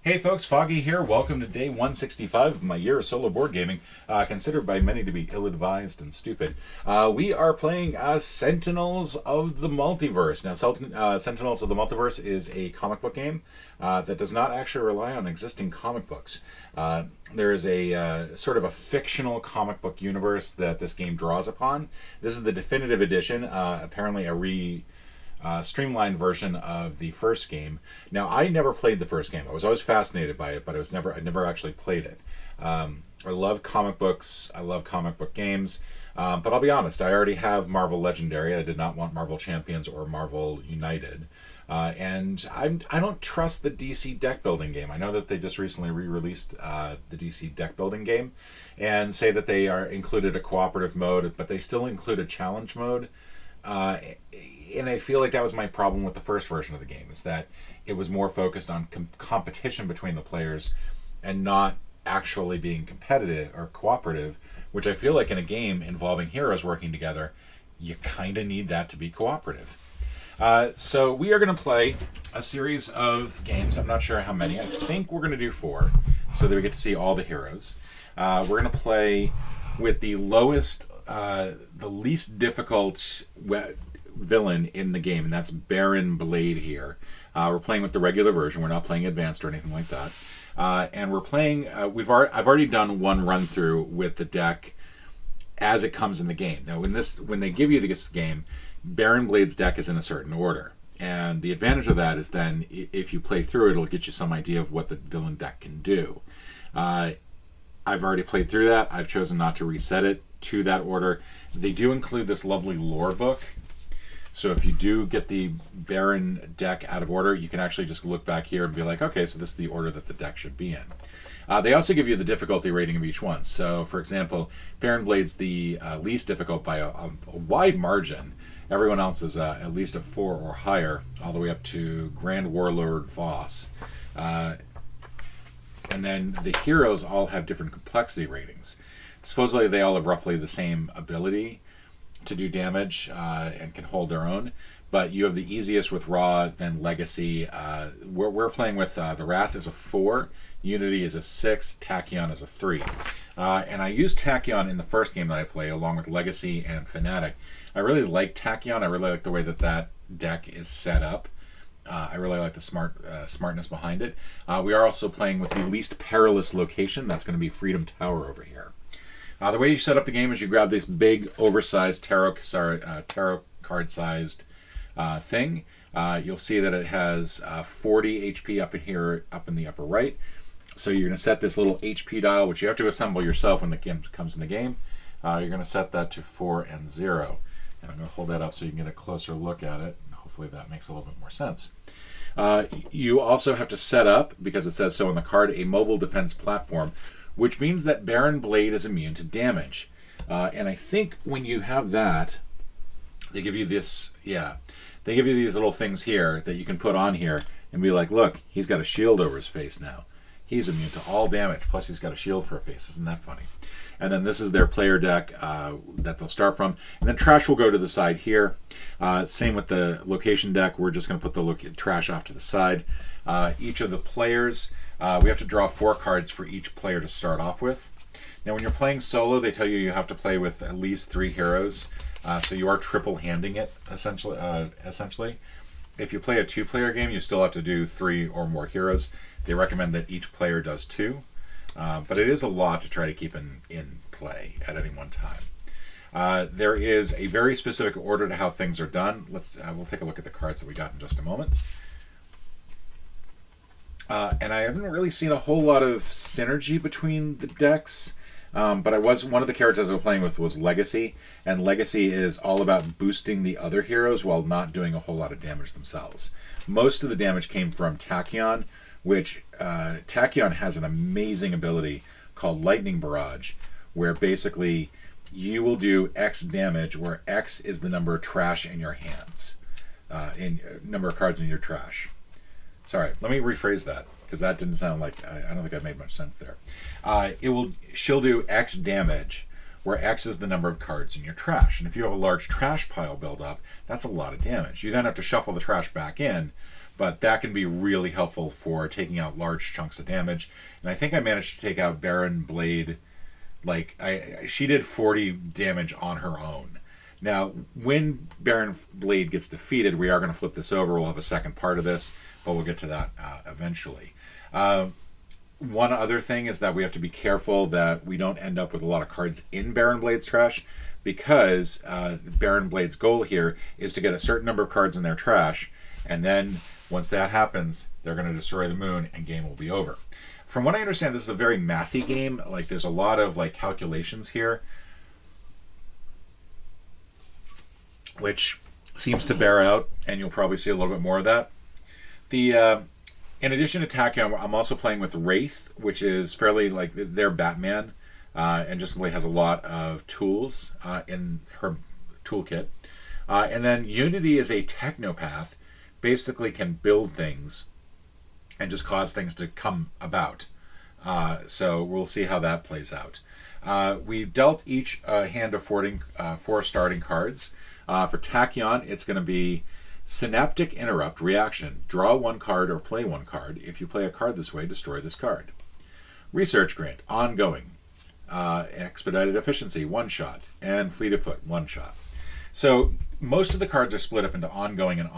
Hey folks, Foggy here. Welcome to day 165 of my year of solo board gaming, considered by many to be ill-advised and stupid. We are playing Sentinels of the Multiverse. Now, Sentinels of the Multiverse is a comic book game that does not actually rely on existing comic books. There is a sort of a fictional comic book universe that this game draws upon. This is the definitive edition, apparently streamlined version of the first game. Now, I never played the first game. I was always fascinated by it, but I never actually played it. I love comic books. I love comic book games. But I'll be honest, I already have Marvel Legendary. I did not want Marvel Champions or Marvel United. And I don't trust the DC deck building game. I know that they just recently re-released the DC deck building game and say that they are included a cooperative mode, but they still include a challenge mode. And I feel like that was my problem with the first version of the game, is that it was more focused on competition between the players and not actually being competitive or cooperative, which I feel like in a game involving heroes working together, you kind of need that to be cooperative. So we are going to play a series of games. I'm not sure how many. I think we're going to do 4, so that we get to see all the heroes. We're going to play with the least difficult villain in the game, and that's Baron Blade here. We're playing with the regular version. We're not playing advanced or anything like that. And we're playing. I've already done one run through with the deck as it comes in the game. Now, when they give you this game, Baron Blade's deck is in a certain order, and the advantage of that is then if you play through it, it'll get you some idea of what the villain deck can do. I've already played through that. I've chosen not to reset it to that order. They do include this lovely lore book. So if you do get the Baron deck out of order, you can actually just look back here and be like, okay, so this is the order that the deck should be in. They also give you the difficulty rating of each one. So, for example, Baron Blade's the least difficult by a wide margin. Everyone else is at least a 4 or higher, all the way up to Grand Warlord Voss. And then the heroes all have different complexity ratings. Supposedly they all have roughly the same ability to do damage and can hold their own, but you have the easiest with Raw, then Legacy. We're playing with the Wrath is a 4, Unity is a 6, Tachyon is a 3. And I used Tachyon in the first game that I played along with Legacy and Fnatic. I really like Tachyon. I really like the way that deck is set up. I really like the smartness behind it. We are also playing with the least perilous location. That's going to be Freedom Tower over here. The way you set up the game is you grab this big, oversized tarot card-sized thing. You'll see that it has 40 HP up in here, up in the upper right. So you're going to set this little HP dial, which you have to assemble yourself when the game comes in the game. You're going to set that to 4 and 0. And I'm going to hold that up so you can get a closer look at it. Hopefully that makes a little bit more sense. You also have to set up, because it says so on the card, a mobile defense platform, which means that Baron Blade is immune to damage. And I think when you have that, they give you this, they give you these little things here that you can put on here and be like, look, he's got a shield over his face now. He's immune to all damage, plus he's got a shield for a face. Isn't that funny? And then this is their player deck that they'll start from. And then trash will go to the side here. Same with the location deck. We're just going to put the trash off to the side. Each of the players, we have to draw 4 cards for each player to start off with. Now, when you're playing solo, they tell you have to play with at least 3 heroes. So you are triple-handing it, essentially. If you play a 2-player game, you still have to do 3 or more heroes. They recommend that each player does 2. But it is a lot to try to keep in play at any one time. There is a very specific order to how things are done. We'll take a look at the cards that we got in just a moment. And I haven't really seen a whole lot of synergy between the decks. But one of the characters I was playing with was Legacy, and Legacy is all about boosting the other heroes while not doing a whole lot of damage themselves. Most of the damage came from Tachyon, which Tachyon has an amazing ability called Lightning Barrage, where basically you will do X damage, where X is the number of trash in your hands, number of cards in your trash. Sorry, let me rephrase that, because that didn't sound like, I don't think I made much sense there. She'll do X damage where X is the number of cards in your trash. And if you have a large trash pile build up, that's a lot of damage. You then have to shuffle the trash back in, but that can be really helpful for taking out large chunks of damage. And I think I managed to take out Baron Blade. Like, she did 40 damage on her own. Now, when Baron Blade gets defeated, we are going to flip this over. We'll have a second part of this, but we'll get to that eventually. One other thing is that we have to be careful that we don't end up with a lot of cards in Baron Blade's trash, because Baron Blade's goal here is to get a certain number of cards in their trash, and then once that happens, they're going to destroy the moon and game will be over. From what I understand, this is a very mathy game. Like, there's a lot of like calculations here, which seems to bear out, and you'll probably see a little bit more of that. In addition to Tachyon, I'm also playing with Wraith, which is fairly like their Batman, and just simply has a lot of tools in her toolkit. And then Unity is a technopath, basically can build things and just cause things to come about. So we'll see how that plays out. We dealt each a hand of 4 starting cards. For Tachyon, it's going to be Synaptic Interrupt, reaction. Draw 1 card or play 1 card. If you play a card this way, destroy this card. Research Grant, ongoing. Expedited Efficiency, 1 shot. And Fleet of Foot, 1 shot. So most of the cards are split up into ongoing and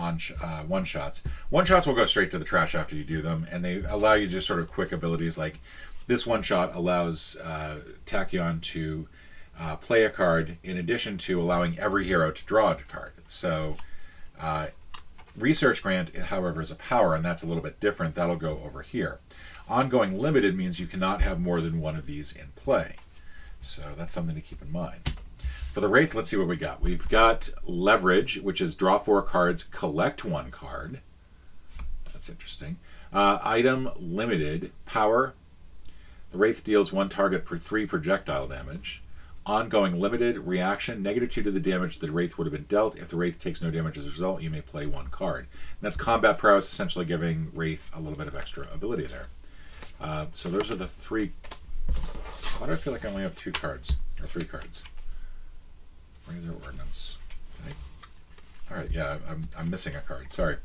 one shots. One shots will go straight to the trash after you do them, and they allow you just sort of quick abilities. Like this one shot allows Tachyon to play a card in addition to allowing every hero to draw a card. So Research Grant, however, is a power, and that's a little bit different. That'll go over here. Ongoing limited means you cannot have more than one of these in play. So that's something to keep in mind. For the Wraith, let's see what we got. We've got Leverage, which is draw 4 cards, collect 1 card. That's interesting. Item limited. Power. The Wraith deals 1 target per 3 projectile damage. Ongoing limited. Reaction. -2 to the damage the Wraith would have been dealt. If the Wraith takes no damage as a result, you may play 1 card. And that's combat prowess, essentially giving Wraith a little bit of extra ability there. So those are the 3. Why do I feel like I only have 2 cards? Or 3 cards? Razor Ordnance. All right, yeah, I'm missing a card. Sorry.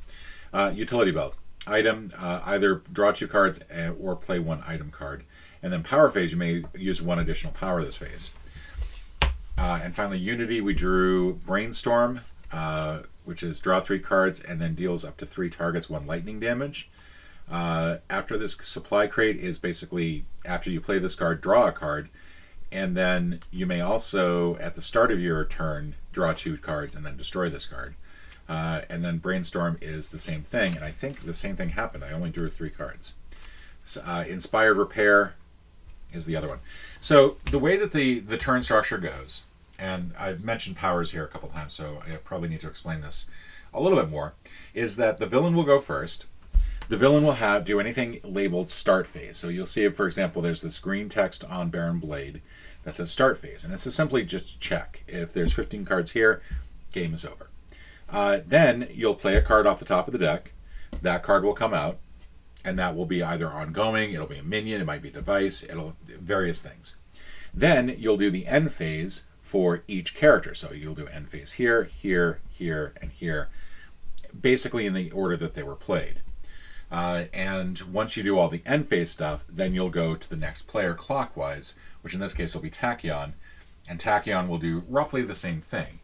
Utility Belt. Item, either draw 2 cards or play 1 item card. And then Power Phase, you may use 1 additional power this phase. And finally, Unity, we drew Brainstorm, which is draw 3 cards and then deals up to 3 targets 1 lightning damage. After this supply crate is basically, after you play this card, draw a card. And then you may also, at the start of your turn, draw 2 cards and then destroy this card. And then Brainstorm is the same thing, and I think the same thing happened. I only drew 3 cards. So, Inspired Repair is the other one. So the way that the turn structure goes, and I've mentioned powers here a couple times, so I probably need to explain this a little bit more, is that the villain will go first. The villain will do anything labeled start phase. So you'll see, for example, there's this green text on Baron Blade that says start phase. And it's simply just check. If there's 15 cards here, game is over. Then you'll play a card off the top of the deck. That card will come out. And that will be either ongoing, it'll be a minion, it might be a device, it'll various things. Then you'll do the end phase for each character. So you'll do end phase here, here, here, and here. Basically in the order that they were played. And once you do all the end phase stuff, then you'll go to the next player clockwise, which in this case will be Tachyon, and Tachyon will do roughly the same thing.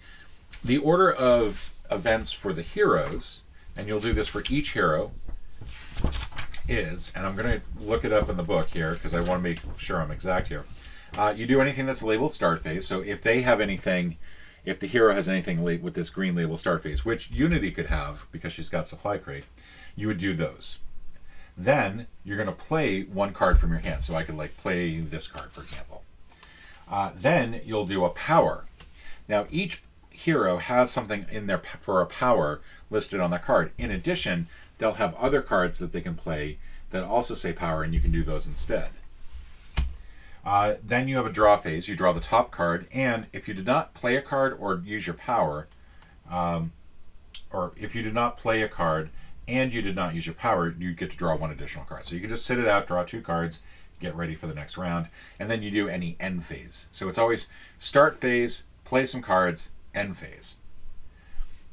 The order of events for the heroes, and you'll do this for each hero, is, and I'm going to look it up in the book here because I want to make sure I'm exact here. You do anything that's labeled start phase, so if they have anything, if the hero has anything with this green label start phase, which Unity could have because she's got supply crate, you would do those. Then you're going to play 1 card from your hand. So I could like play this card, for example. Then you'll do a power. Now each hero has something in there for a power listed on that card. In addition, they'll have other cards that they can play that also say power, and you can do those instead. Then you have a draw phase. You draw the top card, and if you did not play a card or use your power, or if you did not play a card and you did not use your power, you get to draw 1 additional card. So you can just sit it out, draw 2 cards, get ready for the next round, and then you do any end phase. So it's always start phase, play some cards, end phase.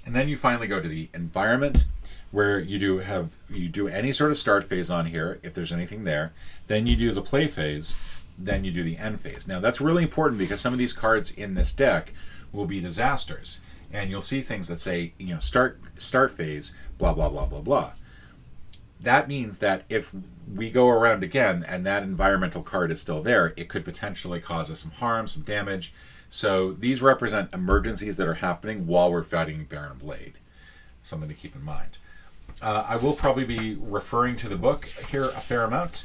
And then you finally go to the environment, where you do any sort of start phase on here, if there's anything there. Then you do the play phase, then you do the end phase. Now that's really important because some of these cards in this deck will be disasters. And you'll see things that say, start phase, blah, blah, blah, blah, blah. That means that if we go around again and that environmental card is still there, it could potentially cause us some harm, some damage. So these represent emergencies that are happening while we're fighting Baron Blade. Something to keep in mind. I will probably be referring to the book here a fair amount.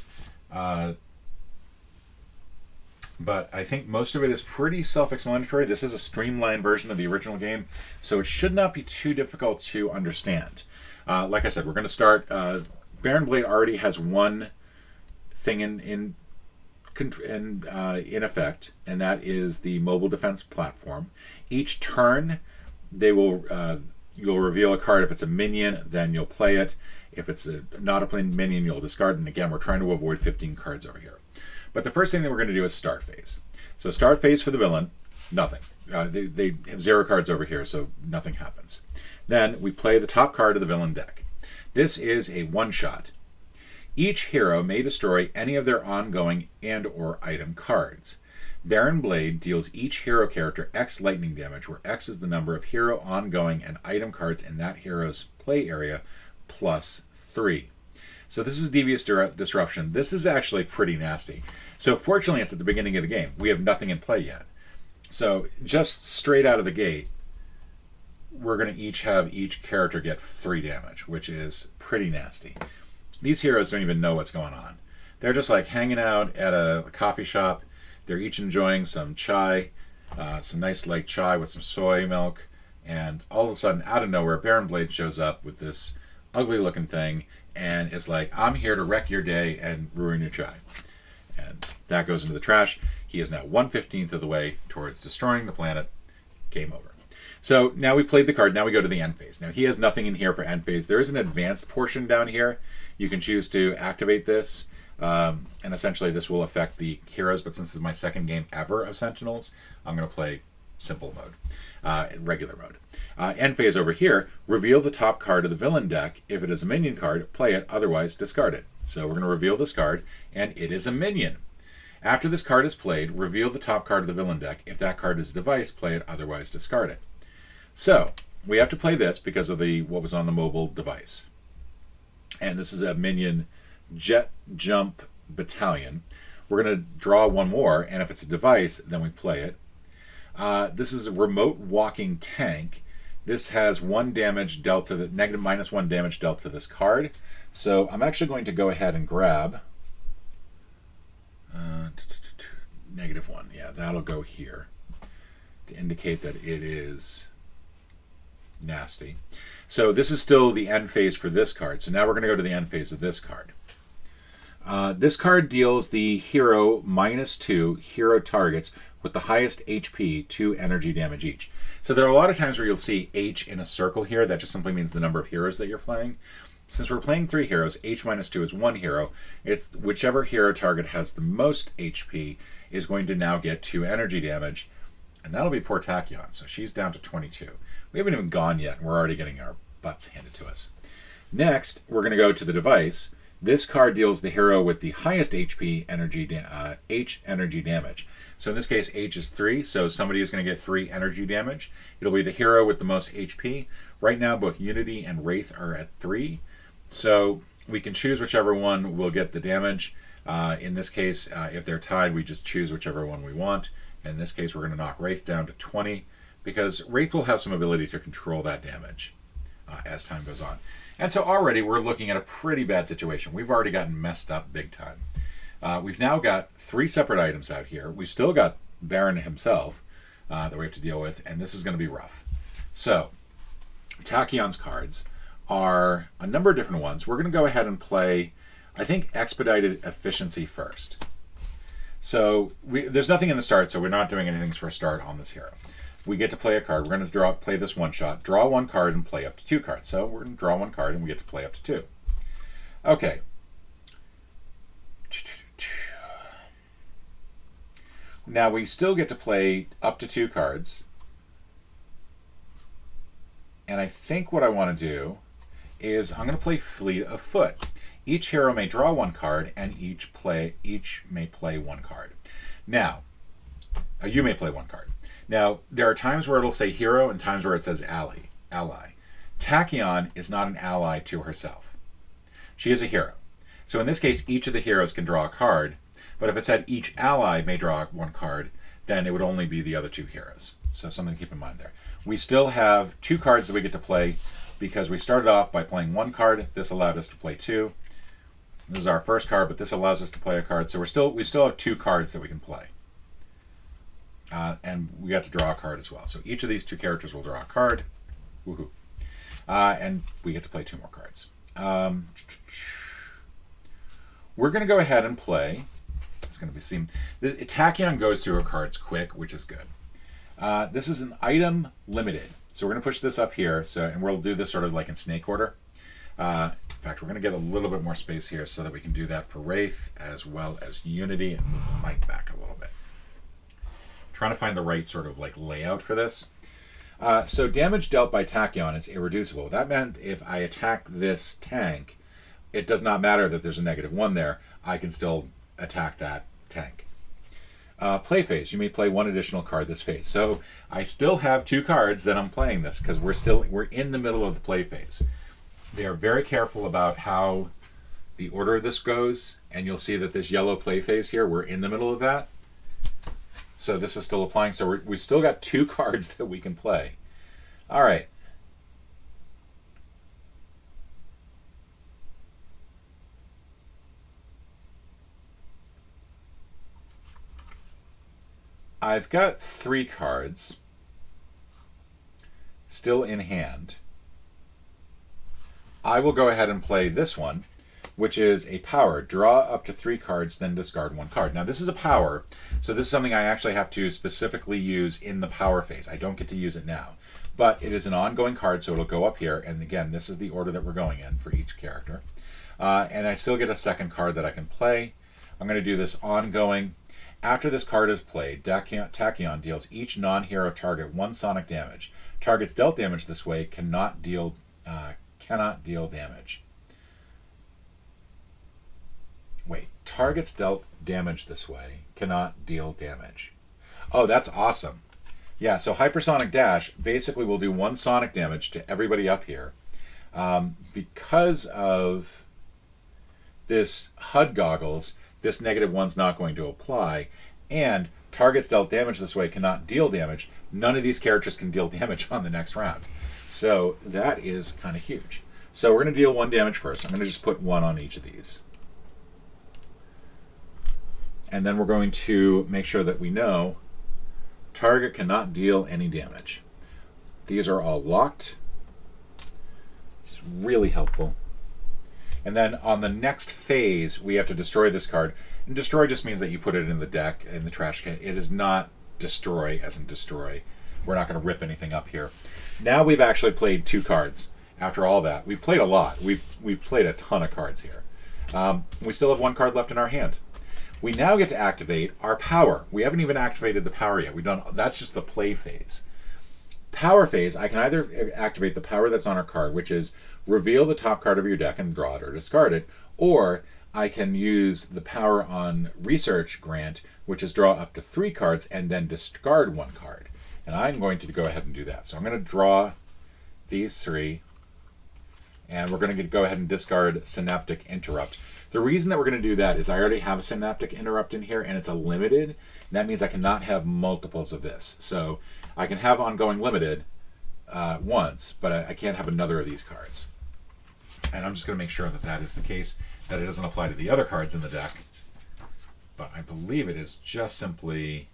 But I think most of it is pretty self-explanatory. This is a streamlined version of the original game, so it should not be too difficult to understand. Like I said, we're going to start... Baron Blade already has one thing in effect, and that is the mobile defense platform. Each turn, you'll reveal a card. If it's a minion, then you'll play it. If it's not a minion, you'll discard. And again, we're trying to avoid 15 cards over here. But the first thing that we're going to do is start phase. So start phase for the villain, nothing. They have 0 cards over here, so nothing happens. Then we play the top card of the villain deck. This is a one-shot. Each hero may destroy any of their ongoing and or item cards. Baron Blade deals each hero character X lightning damage, where X is the number of hero ongoing and item cards in that hero's play area, plus 3. So this is Devious Disruption. This is actually pretty nasty. So fortunately, it's at the beginning of the game. We have nothing in play yet. So just straight out of the gate, we're going to have each character get 3 damage, which is pretty nasty. These heroes don't even know what's going on. They're just like hanging out at a coffee shop. They're each enjoying some chai, some nice light chai with some soy milk, and all of a sudden, out of nowhere, Baron Blade shows up with this ugly-looking thing and is like, I'm here to wreck your day and ruin your chai. And that goes into the trash. He is now 1/15 of the way towards destroying the planet. Game over. So now we played the card. Now we go to the end phase. Now he has nothing in here for end phase. There is an advanced portion down here. You can choose to activate this. And essentially this will affect the heroes. But since this is my second game ever of Sentinels, I'm going to play simple mode, regular mode. End phase over here, reveal the top card of the villain deck. If it is a minion card, play it, otherwise discard it. So we're going to reveal this card, and it is a minion. After this card is played, reveal the top card of the villain deck. If that card is a device, play it, otherwise discard it. So we have to play this because of what was on the mobile device. And this is a minion Jet Jump Battalion. We're going to draw one more, and if it's a device, then we play it. This is a remote walking tank. This has 1 damage dealt to the -1 damage dealt to this card. So I'm actually going to go ahead and grab -1. Yeah, that'll go here to indicate that it is nasty. So this is still the end phase for this card. So now we're going to go to the end phase of this card. This card deals the hero -2 hero targets with the highest HP 2 energy damage each. So there are a lot of times where you'll see H in a circle here. That just simply means the number of heroes that you're playing. Since we're playing 3 heroes, H -2 is 1 hero. It's whichever hero target has the most HP is going to now get 2 energy damage. And that'll be poor Tachyon. So she's down to 22. We haven't even gone yet, and we're already getting our butts handed to us. Next, we're going to go to the device. This card deals the hero with the highest HP H energy damage. So in this case, H is 3, so somebody is going to get 3 energy damage. It'll be the hero with the most HP. Right now, both Unity and Wraith are at 3. So we can choose whichever one will get the damage. In this case, if they're tied, we just choose whichever one we want. And in this case, we're going to knock Wraith down to 20, because Wraith will have some ability to control that damage as time goes on. And so already we're looking at a pretty bad situation. We've already gotten messed up big time. We've now got 3 separate items out here. We've still got Baron himself that we have to deal with, and this is going to be rough. So, Tachyon's cards are a number of different ones. We're going to go ahead and play, I think, Expedited Efficiency first. So, there's nothing in the start, so we're not doing anything for a start on this hero. We get to play a card. We're going to play this one shot, draw 1 card, and play up to 2 cards. So we're going to draw 1 card, and we get to play up to 2. Okay. Now we still get to play up to 2 cards. And I think what I want to do is I'm going to play Fleet of Foot. Each hero may draw 1 card, and each may play 1 card. Now, you may play 1 card. Now, there are times where it'll say hero and times where it says ally. Tachyon is not an ally to herself. She is a hero. So in this case, each of the heroes can draw a card, but if it said each ally may draw 1 card, then it would only be the other 2 heroes. So something to keep in mind there. We still have 2 cards that we get to play because we started off by playing 1 card. This allowed us to play 2. This is our first card, but this allows us to play a card. So we still have 2 cards that we can play. And we got to draw a card as well. So each of these 2 characters will draw a card. Woohoo. And we get to play 2 more cards. We're going to go ahead and play. It's going to be seen. Tachyon goes through her cards quick, which is good. This is an item limited. So we're going to push this up here. And we'll do this sort of like in snake order. In fact, we're going to get a little bit more space here so that we can do that for Wraith as well as Unity and move the mic back a little bit. Trying to find the right sort of like layout for this. So damage dealt by Tachyon is irreducible. That meant if I attack this tank, it does not matter that there's a -1 there. I can still attack that tank. Play phase. You may play 1 additional card this phase. So I still have 2 cards that I'm playing this because we're in the middle of the play phase. They are very careful about how the order of this goes, and you'll see that this yellow play phase here, we're in the middle of that. So this is still applying. So we've still got 2 cards that we can play. All right. I've got 3 cards still in hand. I will go ahead and play this one, which is a power. Draw up to 3 cards, then discard 1 card. Now, this is a power, so this is something I actually have to specifically use in the power phase. I don't get to use it now. But it is an ongoing card, so it'll go up here. And again, this is the order that we're going in for each character. And I still get a second card that I can play. I'm going to do this ongoing. After this card is played, Tachyon deals each non-hero target 1 sonic damage. Targets dealt damage this way cannot deal damage. Wait, targets dealt damage this way cannot deal damage. Oh, that's awesome. Yeah, so Hypersonic Dash basically will do 1 sonic damage to everybody up here. Because of this HUD goggles, this -1's not going to apply. And targets dealt damage this way cannot deal damage. None of these characters can deal damage on the next round. So that is kind of huge. So we're going to deal 1 damage first. I'm going to just put 1 on each of these. And then we're going to make sure that we know target cannot deal any damage. These are all locked. Which is really helpful. And then on the next phase, we have to destroy this card. And destroy just means that you put it in the deck, in the trash can. It is not destroy as in destroy. We're not going to rip anything up here. Now we've actually played 2 cards. After all that, we've played a lot. We've played a ton of cards here. We still have 1 card left in our hand. We now get to activate our power. We haven't even activated the power yet. That's just the play phase. Power phase, I can either activate the power that's on our card, which is reveal the top card of your deck and draw it or discard it, or I can use the power on Research Grant, which is draw up to 3 cards and then discard 1 card. And I'm going to go ahead and do that. So I'm going to draw these 3, and we're going to go ahead and discard Synaptic Interrupt. The reason that we're going to do that is I already have a Synaptic Interrupt in here, and it's a limited. And that means I cannot have multiples of this. So I can have ongoing limited once, but I can't have another of these cards. And I'm just going to make sure that that is the case, that it doesn't apply to the other cards in the deck. But I believe it is just simply...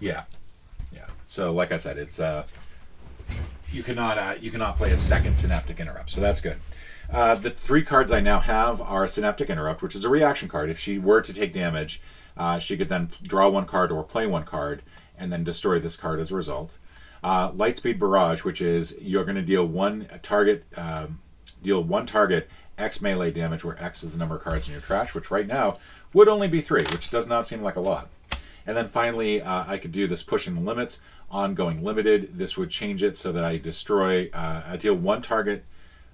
Yeah. So like I said, it's you cannot play a second Synaptic Interrupt, so that's good. The 3 cards I now have are Synaptic Interrupt, which is a reaction card. If she were to take damage, she could then draw 1 card or play 1 card and then destroy this card as a result. Lightspeed Barrage, which is you're going to deal one target X melee damage, where X is the number of cards in your trash, which right now would only be 3, which does not seem like a lot. And then finally, I could do this Pushing the Limits, Ongoing Limited. This would change it so that I deal one target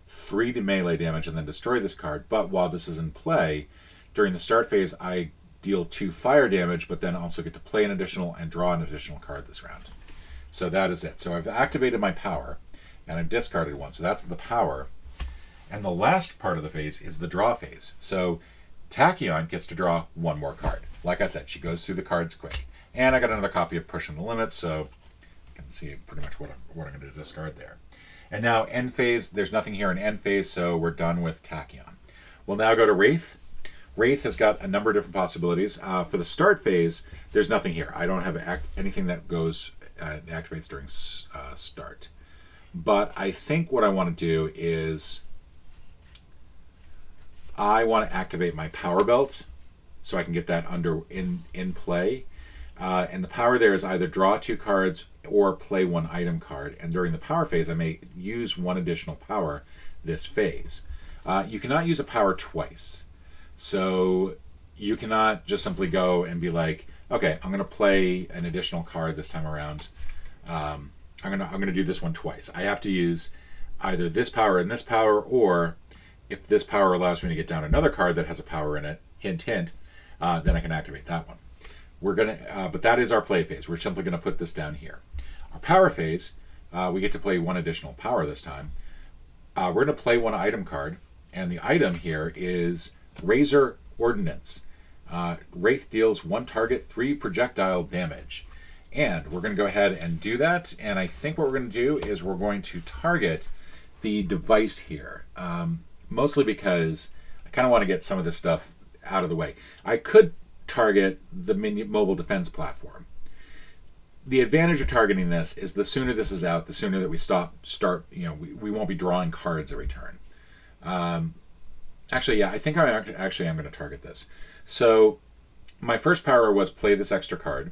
3 to melee damage and then destroy this card. But while this is in play, during the start phase, I deal 2 fire damage, but then also get to play an additional and draw an additional card this round. So that is it. So I've activated my power, and I've discarded one. So that's the power. And the last part of the phase is the draw phase. So Tachyon gets to draw one more card. Like I said, she goes through the cards quick. And I got another copy of Pushing the Limits, so you can see pretty much what I'm going to discard there. And now end phase, there's nothing here in end phase, so we're done with Tachyon. We'll now go to Wraith. Wraith has got a number of different possibilities. For the start phase, there's nothing here. I don't have anything that goes activates during start. But I think what I want to do is I want to activate my power belt so I can get that in play. And the power there is either draw 2 cards or play 1 item card. And during the power phase, I may use 1 additional power this phase. You cannot use a power twice. So you cannot just simply go and be like, okay, I'm going to play an additional card this time around. I'm going to do this one twice. I have to use either this power and this power, or if this power allows me to get down another card that has a power in it, hint, hint, then I can activate that one. But that is our play phase. We're simply going to put this down here. Our power phase, we get to play 1 additional power this time. We're going to play 1 item card, and the item here is Razor Ordnance. Wraith deals 1 target 3 projectile damage. And we're going to go ahead and do that, and I think what we're going to do is we're going to target the device here. Mostly because I kind of want to get some of this stuff out of the way. I could target the mobile defense platform. The advantage of targeting this is the sooner this is out, the sooner that we we won't be drawing cards every turn. Actually, yeah, I think I'm going to target this. So my first power was play this extra card.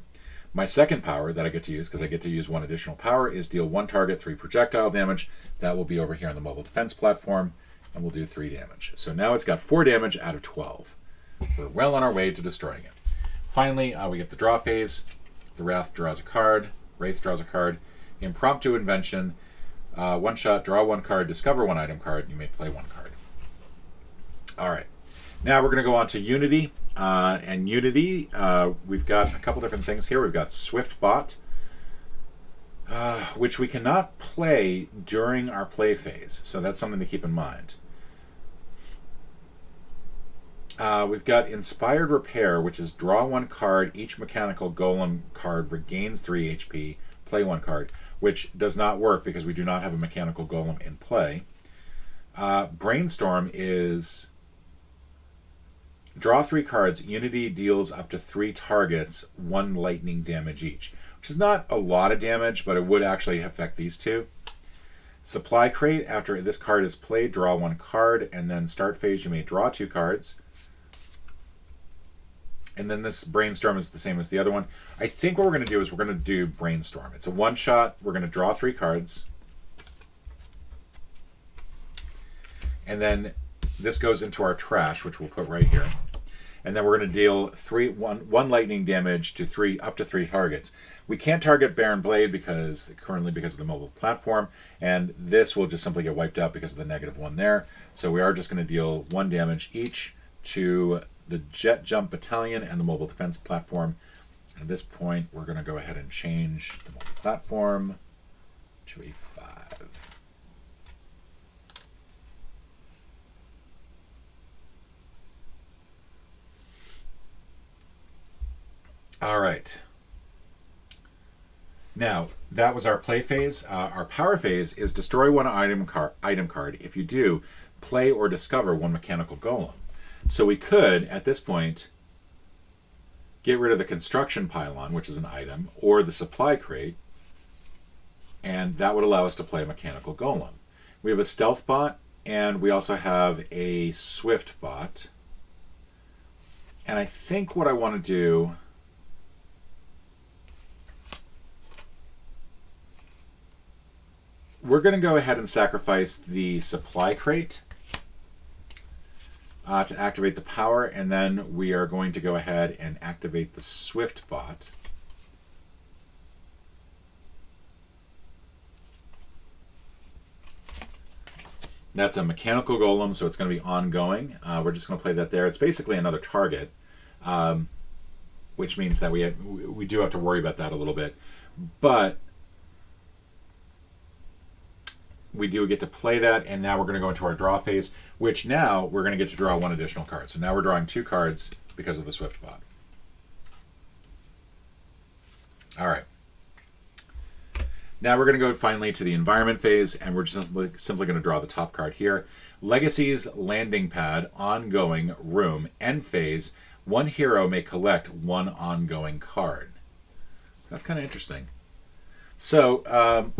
My second power that I get to use, because I get to use 1 additional power, is deal 1 target 3 projectile damage. That will be over here on the mobile defense platform. And we'll do 3 damage. So now it's got 4 damage out of 12. We're well on our way to destroying it. Finally, we get the draw phase. The Wraith draws a card. Impromptu Invention. 1 shot, draw 1 card, discover 1 item card. You may play 1 card. All right. Now we're going to go on to Unity. And Unity, we've got a couple different things here. We've got Swiftbot, which we cannot play during our play phase. So that's something to keep in mind. We've got Inspired Repair, which is draw 1 card. Each mechanical golem card regains 3 HP. Play 1 card, which does not work because we do not have a mechanical golem in play. Brainstorm is draw 3 cards. Unity deals up to 3 targets 1 lightning damage each, which is not a lot of damage, but it would actually affect these 2. Supply Crate, after this card is played, draw 1 card, and then start phase you may draw 2 cards. And then this Brainstorm is the same as the other one. I think what we're going to do is we're going to do Brainstorm. It's a 1 shot. We're going to draw 3 cards. And then this goes into our trash, which we'll put right here. And then we're going to deal 1 lightning damage to up to 3 targets. We can't target Baron Blade because of the mobile platform, and this will just simply get wiped out because of the -1 there. So we are just going to deal 1 damage each to the Jet Jump Battalion and the mobile defense platform. At this point, we're going to go ahead and change the mobile platform to a 5. All right. Now, that was our play phase. Our power phase is destroy 1 item card. If you do, play or discover 1 mechanical golem. So we could, at this point, get rid of the construction pylon, which is an item, or the supply crate, and that would allow us to play a mechanical golem. We have a stealth bot, and we also have a swift bot. And I think what I want to do we're going to go ahead and sacrifice the supply crate to activate the power, and then we are going to go ahead and activate the Swift bot. That's a mechanical golem, so it's going to be ongoing. We're just going to play that there. It's basically another target, which means that we do have to worry about that a little bit. But we do get to play that, and now we're going to go into our draw phase, which now we're going to get to draw one additional card. So now we're drawing 2 cards because of the Swift bot. All right. Now we're going to go finally to the environment phase, and we're just simply going to draw the top card here. Legacy's landing pad, ongoing, room, end phase. 1 hero may collect 1 ongoing card. So that's kind of interesting. So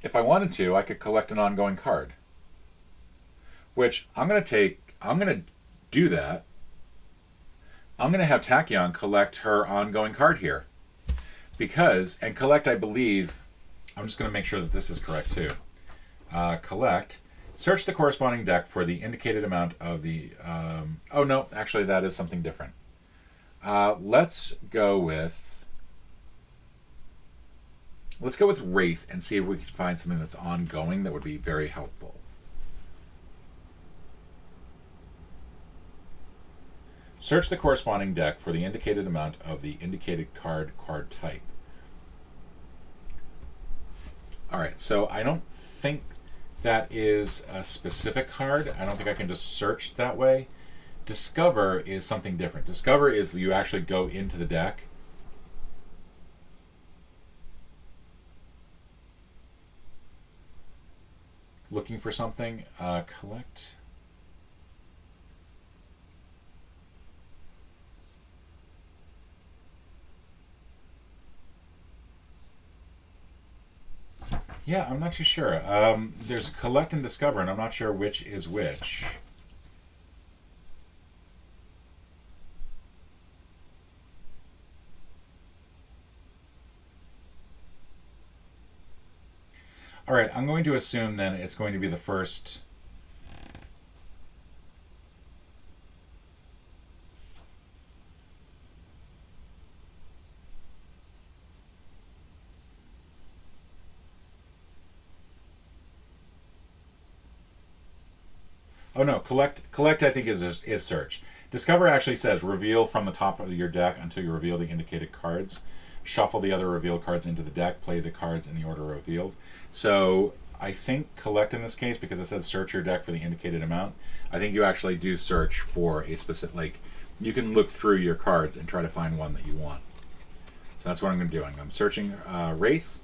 if I wanted to, I could collect an ongoing card, which I'm going to do that. I'm going to have Tachyon collect her ongoing card here. Because, and collect, I believe, I'm just going to make sure that this is correct too. Collect, search the corresponding deck for the indicated amount of the, oh no, actually that is something different. Let's go with Wraith and see if we can find something that's ongoing that would be very helpful. Search the corresponding deck for the indicated amount of the indicated card type. All right, so I don't think that is a specific card. I don't think I can just search that way. Discover is something different. Discover is you actually go into the deck. Looking for something. Collect. Yeah, I'm not too sure. There's collect and discover, and I'm not sure which is which. All right, I'm going to assume then it's going to be the first. Oh no, collect I think is search. Discover actually says reveal from the top of your deck until you reveal the indicated cards. Shuffle the other revealed cards into the deck, play the cards in the order revealed. So I think collect in this case, because it says search your deck for the indicated amount, I think you actually do search for a specific, like, you can look through your cards and try to find one that you want. So that's what I'm doing. I'm searching Wraith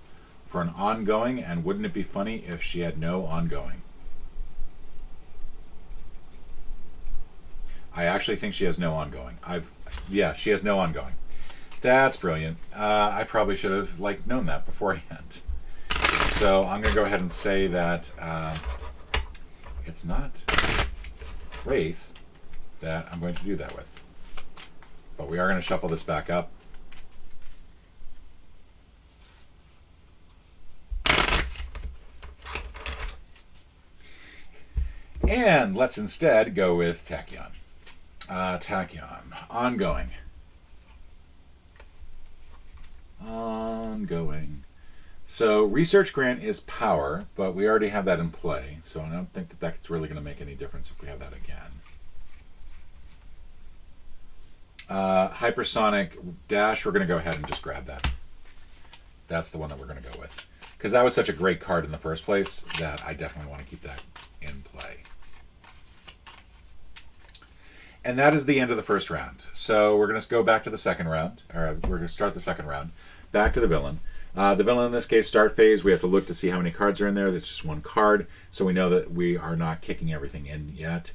for an ongoing, and wouldn't it be funny if she had no ongoing? I actually think she has no ongoing. Yeah, she has no ongoing. That's brilliant. I probably should have known that beforehand. So I'm going to go ahead and say that it's not Wraith that I'm going to do that with. But we are going to shuffle this back up. And let's instead go with Tachyon. Tachyon. Ongoing. Ongoing. So research grant is power, but we already have that in play, so I don't think that that's really going to make any difference if we have that again. Hypersonic dash, we're going to go ahead and just grab that. That's the one that we're going to go with. Because that was such a great card in the first place that I definitely want to keep that in play. And that is the end of the first round. So we're going to go back to the second round. Or we're going to start the second round. Back to the villain. The villain in this case, start phase, we have to look to see how many cards are in there. There's just one card. So we know that we are not kicking everything in yet.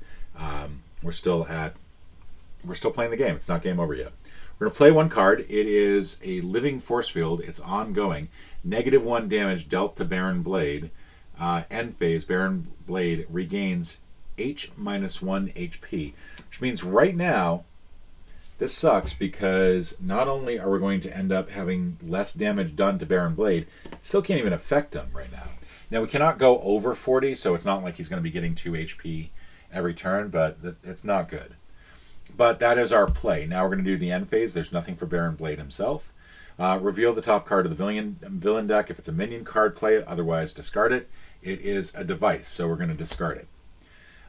We're still playing the game. It's not game over yet. We're going to play one card. It is a living force field. It's ongoing. -1 damage dealt to Baron Blade. End phase, Baron Blade regains H-1 HP, which means right now this sucks because not only are we going to end up having less damage done to Baron Blade, still can't even affect him right now. Now, we cannot go over 40, so it's not like he's going to be getting 2 HP every turn, but it's not good. But that is our play. Now we're going to do the end phase. There's nothing for Baron Blade himself. Reveal the top card of the villain deck. If it's a minion card, play it. Otherwise, discard it. It is a device, so we're going to discard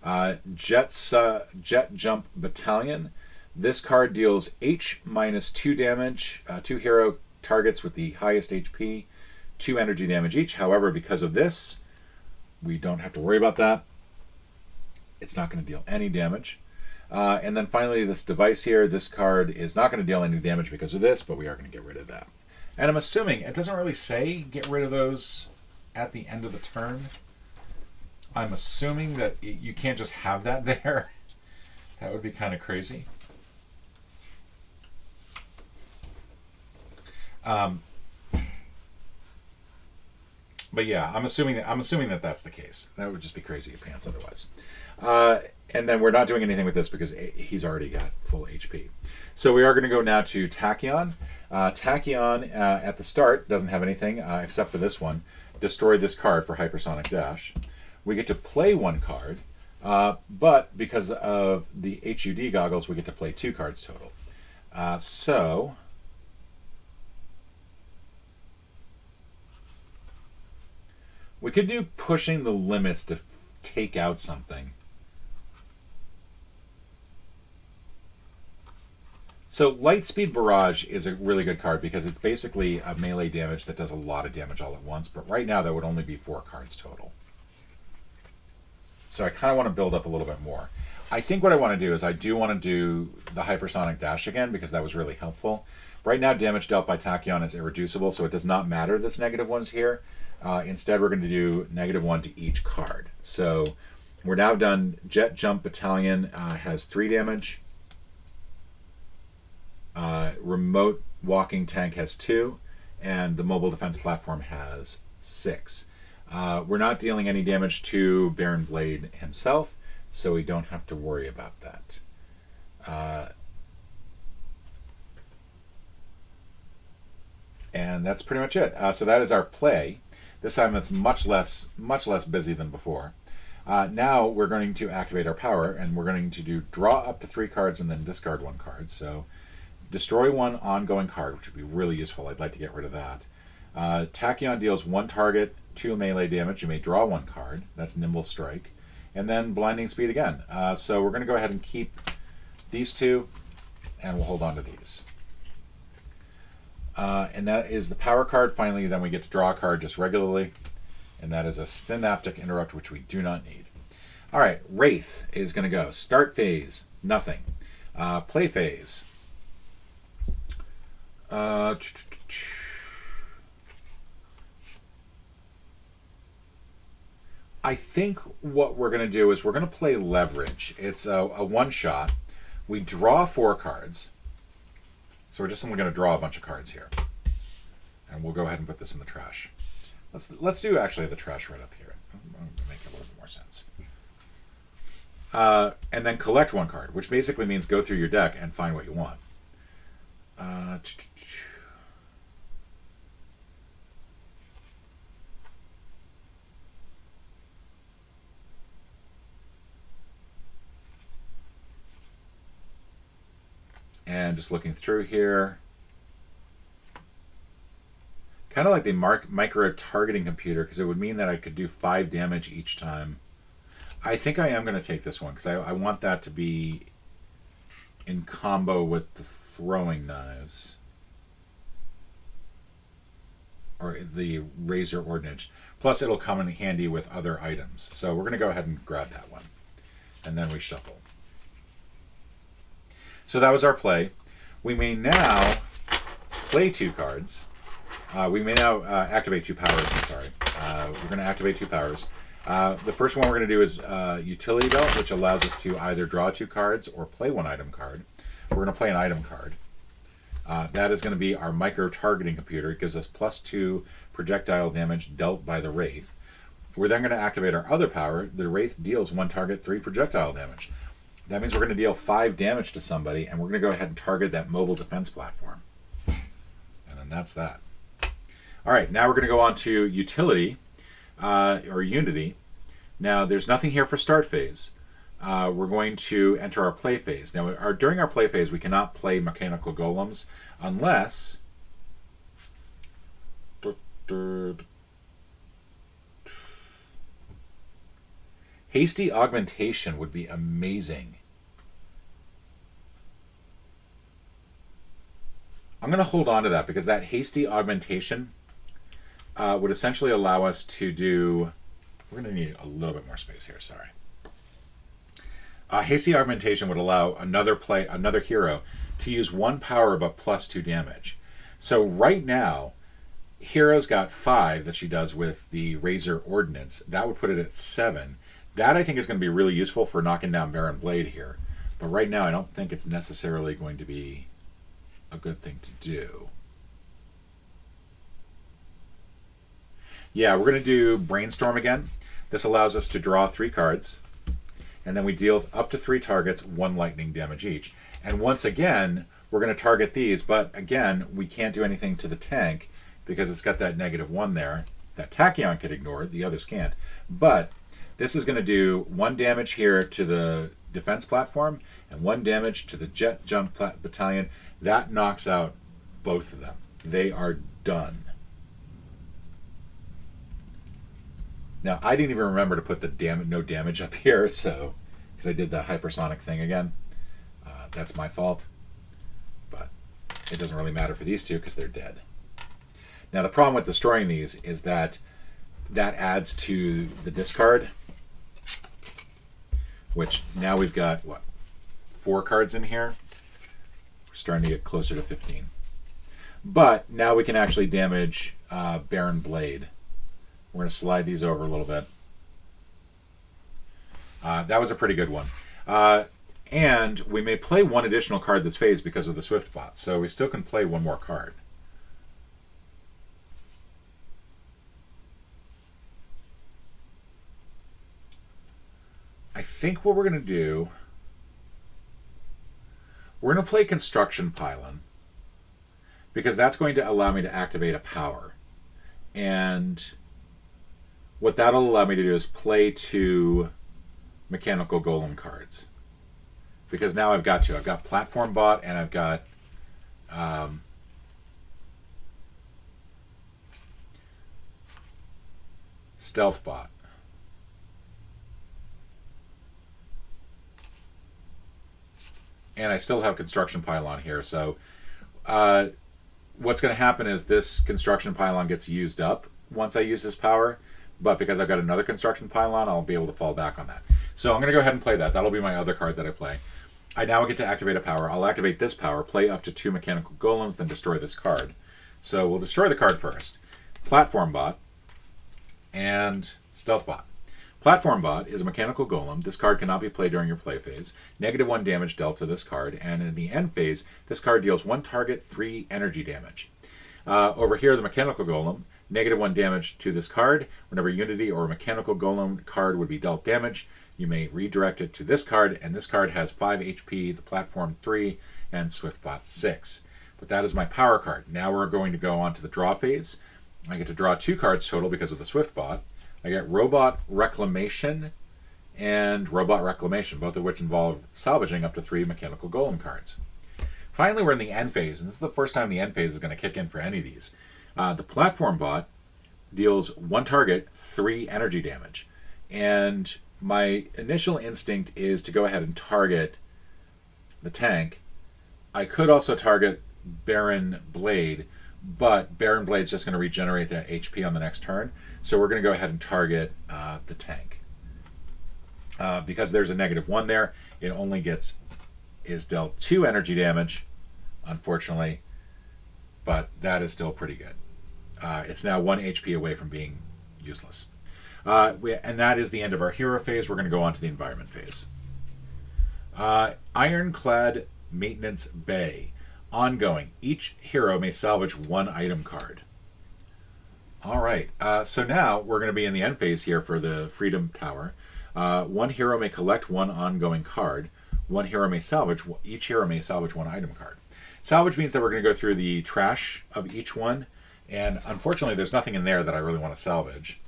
it. Jet Jump Battalion. This card deals H minus 2 damage. 2 hero targets with the highest HP. 2 energy damage each. However, because of this, we don't have to worry about that. It's not going to deal any damage. And then finally, this device here, this card is not going to deal any damage because of this, but we are going to get rid of that. And I'm assuming, it doesn't really say get rid of those at the end of the turn. I'm assuming that you can't just have that there. That would be kind of crazy. But yeah, I'm assuming that that's the case. That would just be crazy pants otherwise. And then we're not doing anything with this because he's already got full HP. So we are going to go now to Tachyon. Tachyon at the start doesn't have anything except for this one. Destroy this card for Hypersonic Dash. We get to play 1 card, but because of the HUD goggles, we get to play 2 cards total. So we could do pushing the limits to take out something. So Lightspeed Barrage is a really good card because it's basically a melee damage that does a lot of damage all at once, but right now that would only be 4 cards total. So I kind of want to build up a little bit more. I think what I want to do is I do want to do the Hypersonic Dash again because that was really helpful. Right now damage dealt by Tachyon is irreducible, so it does not matter that's -1s here. Instead we're going to do -1 to each card. So we're now done. Jet Jump Battalion has 3 damage. Remote Walking Tank has 2, and the Mobile Defense Platform has 6. We're not dealing any damage to Baron Blade himself, so we don't have to worry about that. And that's pretty much it. So that is our play. This time it's much less busy than before. Now we're going to activate our power, and we're going to do draw up to 3 cards and then discard 1 card. So destroy 1 ongoing card, which would be really useful. I'd like to get rid of that. Tachyon deals 1 target, 2 melee damage. You may draw 1 card. That's Nimble Strike. And then Blinding Speed again. So we're going to go ahead and keep these 2, and we'll hold on to these. And that is the power card. Finally, then we get to draw a card just regularly. And that is a Synaptic Interrupt, which we do not need. All right, Wraith is going to go. Start phase, nothing. Play phase. I think what we're going to do is we're going to play Leverage. It's a one-shot. We draw 4 cards. So we're just only going to draw a bunch of cards here. And we'll go ahead and put this in the trash. Let's do actually the trash right up here. It'll make a little bit more sense. And then collect 1 card, which basically means go through your deck and find what you want. And just looking through here, kind of like the micro targeting computer, because it would mean that I could do 5 damage each time. I think I am going to take this one because I want that to be in combo with the throwing knives or the razor ordnance. Plus it'll come in handy with other items. So we're going to go ahead and grab that one. And then we shuffle. So that was our play. We may now play 2 cards. We may now activate 2 powers. I'm sorry. We're going to activate 2 powers. The first one we're going to do is Utility Belt, which allows us to either draw 2 cards or play 1 item card. We're going to play an item card. That is going to be our micro-targeting computer. It gives us +2 projectile damage dealt by the Wraith. We're then going to activate our other power. The Wraith deals 1 target, 3 projectile damage. That means we're going to deal 5 damage to somebody, and we're going to go ahead and target that mobile defense platform. And then that's that. All right, now we're going to go on to Utility. or Unity. Now, there's nothing here for start phase. We're going to enter our play phase. Now, during our play phase, we cannot play mechanical golems unless... Hasty augmentation would be amazing. I'm going to hold on to that because that hasty augmentation would essentially allow us to do... We're going to need a little bit more space here, sorry. Hasty augmentation would allow another hero to use 1 power but plus 2 damage. So right now, Hero's got 5 that she does with the Razor Ordnance. That would put it at 7. That I think is going to be really useful for knocking down Baron Blade here. But right now I don't think it's necessarily going to be a good thing to do. Yeah, we're going to do Brainstorm again. This allows us to draw 3 cards. And then we deal up to 3 targets, 1 lightning damage each. And once again, we're going to target these. But again, we can't do anything to the tank because it's got that -1 there. That Tachyon could ignore, the others can't. But this is going to do 1 damage here to the defense platform and 1 damage to the jet jump battalion. That knocks out both of them. They are done. Now, I didn't even remember to put the no damage up here, so because I did the hypersonic thing again. That's my fault. But it doesn't really matter for these two because they're dead. Now, the problem with destroying these is that adds to the discard, which now we've got, what, 4 cards in here? We're starting to get closer to 15. But now we can actually damage Baron Blade. We're going to slide these over a little bit. That was a pretty good one. And we may play 1 additional card this phase because of the Swift bot, so we still can play 1 more card. I think what we're going to do, we're going to play Construction Pylon because that's going to allow me to activate a power. And what that'll allow me to do is play 2 Mechanical Golem cards. Because now I've got Platform Bot and I've got Stealth Bot. And I still have Construction Pylon here, so what's going to happen is this Construction Pylon gets used up once I use this power, but because I've got another Construction Pylon, I'll be able to fall back on that. So I'm going to go ahead and play that. That'll be my other card that I play. I now get to activate a power. I'll activate this power, play up to 2 Mechanical Golems, then destroy this card. So we'll destroy the card first. Platform Bot and Stealth Bot. Platform Bot is a Mechanical Golem. This card cannot be played during your play phase. -1 damage dealt to this card, and in the end phase, this card deals 1 target, 3 energy damage. Over here, the Mechanical Golem, -1 damage to this card. Whenever Unity or a Mechanical Golem card would be dealt damage, you may redirect it to this card, and this card has 5 HP, the Platform 3, and Swiftbot 6. But that is my power card. Now we're going to go on to the draw phase. I get to draw 2 cards total because of the Swiftbot. I get Robot Reclamation and Robot Reclamation, both of which involve salvaging up to 3 Mechanical Golem cards. Finally, we're in the end phase, and this is the first time the end phase is going to kick in for any of these. The Platform Bot deals 1 target, 3 energy damage. And my initial instinct is to go ahead and target the tank. I could also target Baron Blade, but Baron Blade's just going to regenerate that HP on the next turn. So we're going to go ahead and target the tank. Because there's a -1 there, it only is dealt 2 energy damage, unfortunately, but that is still pretty good. It's now 1 HP away from being useless. And that is the end of our hero phase. We're going to go on to the environment phase. Ironclad Maintenance Bay. Ongoing. Each hero may salvage 1 item card. All right. So now we're going to be in the end phase here for the Freedom Tower. 1 hero may collect 1 ongoing card. 1 hero may salvage. Each hero may salvage 1 item card. Salvage means that we're going to go through the trash of each one. And unfortunately, there's nothing in there that I really want to salvage.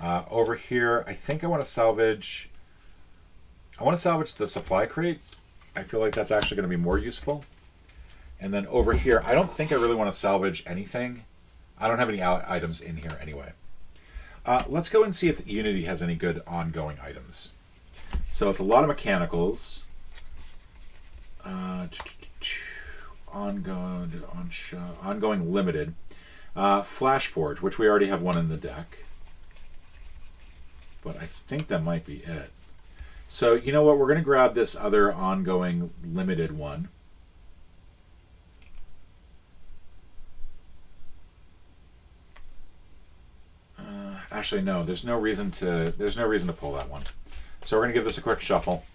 Over here, I think I want to salvage... I want to salvage the supply crate. I feel like that's actually going to be more useful. And then over here, I don't think I really want to salvage anything. I don't have any items in here anyway. Let's go and see if Unity has any good ongoing items. So it's a lot of mechanicals. Ongoing limited. Flash Forge, which we already have one in the deck. But I think that might be it. So, you know what? We're going to grab this other ongoing limited one. Actually, no. There's no reason to pull that one. So we're going to give this a quick shuffle.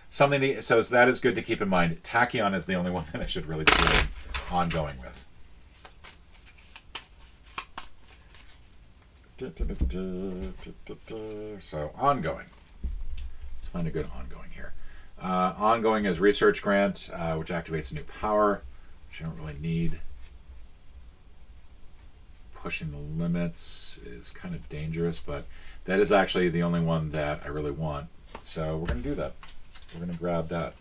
So that is good to keep in mind. Tachyon is the only one that I should really be doing ongoing with. So ongoing. Let's find a good ongoing here. Ongoing is Research Grant, which activates a new power, which I don't really need. Pushing the limits is kind of dangerous, but that is actually the only one that I really want. So we're going to do that. We're going to grab that.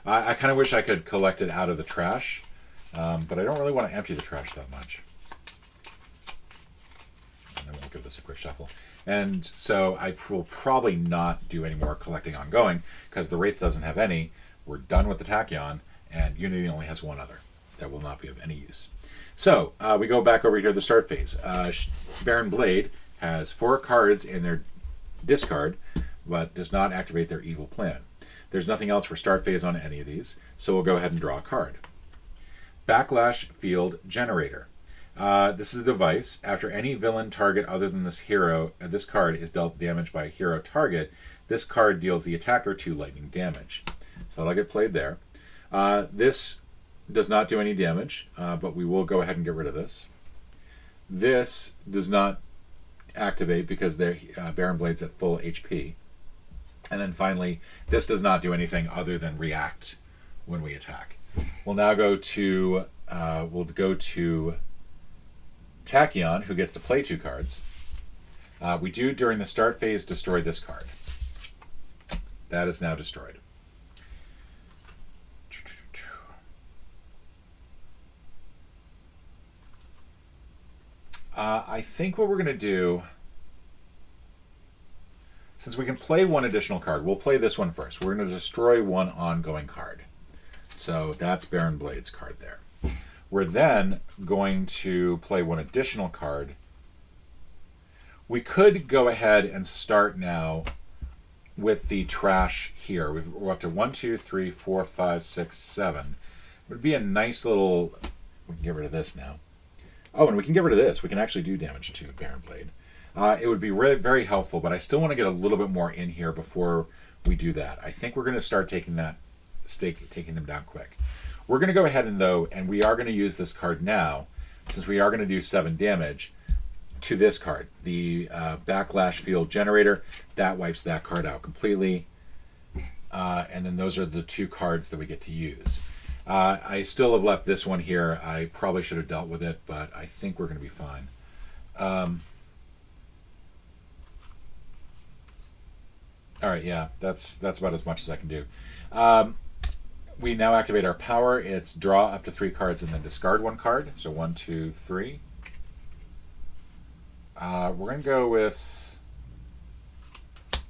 I kind of wish I could collect it out of the trash, but I don't really want to empty the trash that much. And then we'll give this a quick shuffle. And so I will probably not do any more collecting ongoing because the Wraith doesn't have any. We're done with the Tachyon, and Unity only has one other that will not be of any use. So we go back over here to the start phase. Baron Blade has 4 cards in their discard, but does not activate their evil plan. There's nothing else for start phase on any of these, so we'll go ahead and draw a card. Backlash Field Generator. This is a device. After any villain target other than this hero, this card is dealt damage by a hero target, this card deals the attacker 2 lightning damage. So that'll get played there. This does not do any damage, but we will go ahead and get rid of this. This does not activate because Baron Blade's at full HP. And then finally, this does not do anything other than react when we attack. We'll now go to Tachyon, who gets to play 2 cards. We do, during the start phase, destroy this card. That is now destroyed. I think what we're going to do, since we can play 1 additional card, we'll play this one first. We're going to destroy 1 ongoing card. So that's Baron Blade's card there. We're then going to play 1 additional card. We could go ahead and start now with the trash here. We're up to 1, 2, 3, 4, 5, 6, 7. It would be a nice little... We can get rid of this now. Oh, and we can get rid of this. We can actually do damage to Baron Blade. It would be really, very helpful, but I still want to get a little bit more in here before we do that. I think we're going to start taking them down quick. We're going to go ahead and we are going to use this card now, since we are going to do 7 damage to this card. The Backlash Field Generator, that wipes that card out completely. And then those are the 2 cards that we get to use. I still have left this one here. I probably should have dealt with it, but I think we're going to be fine. All right, yeah, that's about as much as I can do. We now activate our power. It's draw up to 3 cards and then discard 1 card. So 1, 2, 3. We're going to go with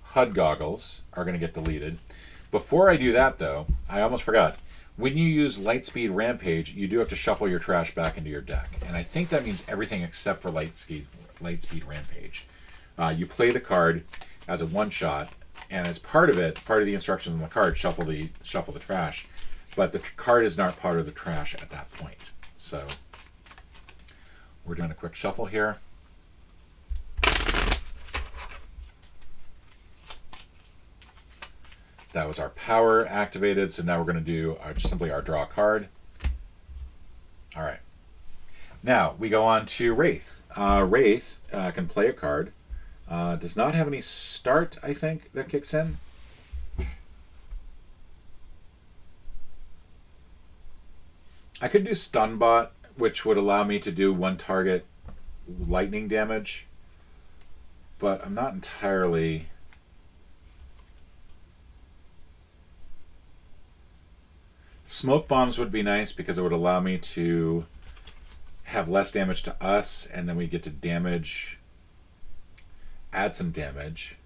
HUD Goggles are going to get deleted. Before I do that, though, I almost forgot. When you use Lightspeed Rampage, you do have to shuffle your trash back into your deck. And I think that means everything except for Lightspeed Rampage. You play the card as a one-shot, and as part of the instructions on the card, shuffle the trash. But the card is not part of the trash at that point. So we're doing a quick shuffle here. That was our power activated, so now we're going to do simply our draw card. All right. Now, we go on to Wraith. Wraith can play a card. Does not have any start, I think, that kicks in. I could do Stunbot, which would allow me to do 1 target lightning damage. but I'm not entirely... Smoke bombs would be nice because it would allow me to have less damage to us, and then we get to damage, add some damage.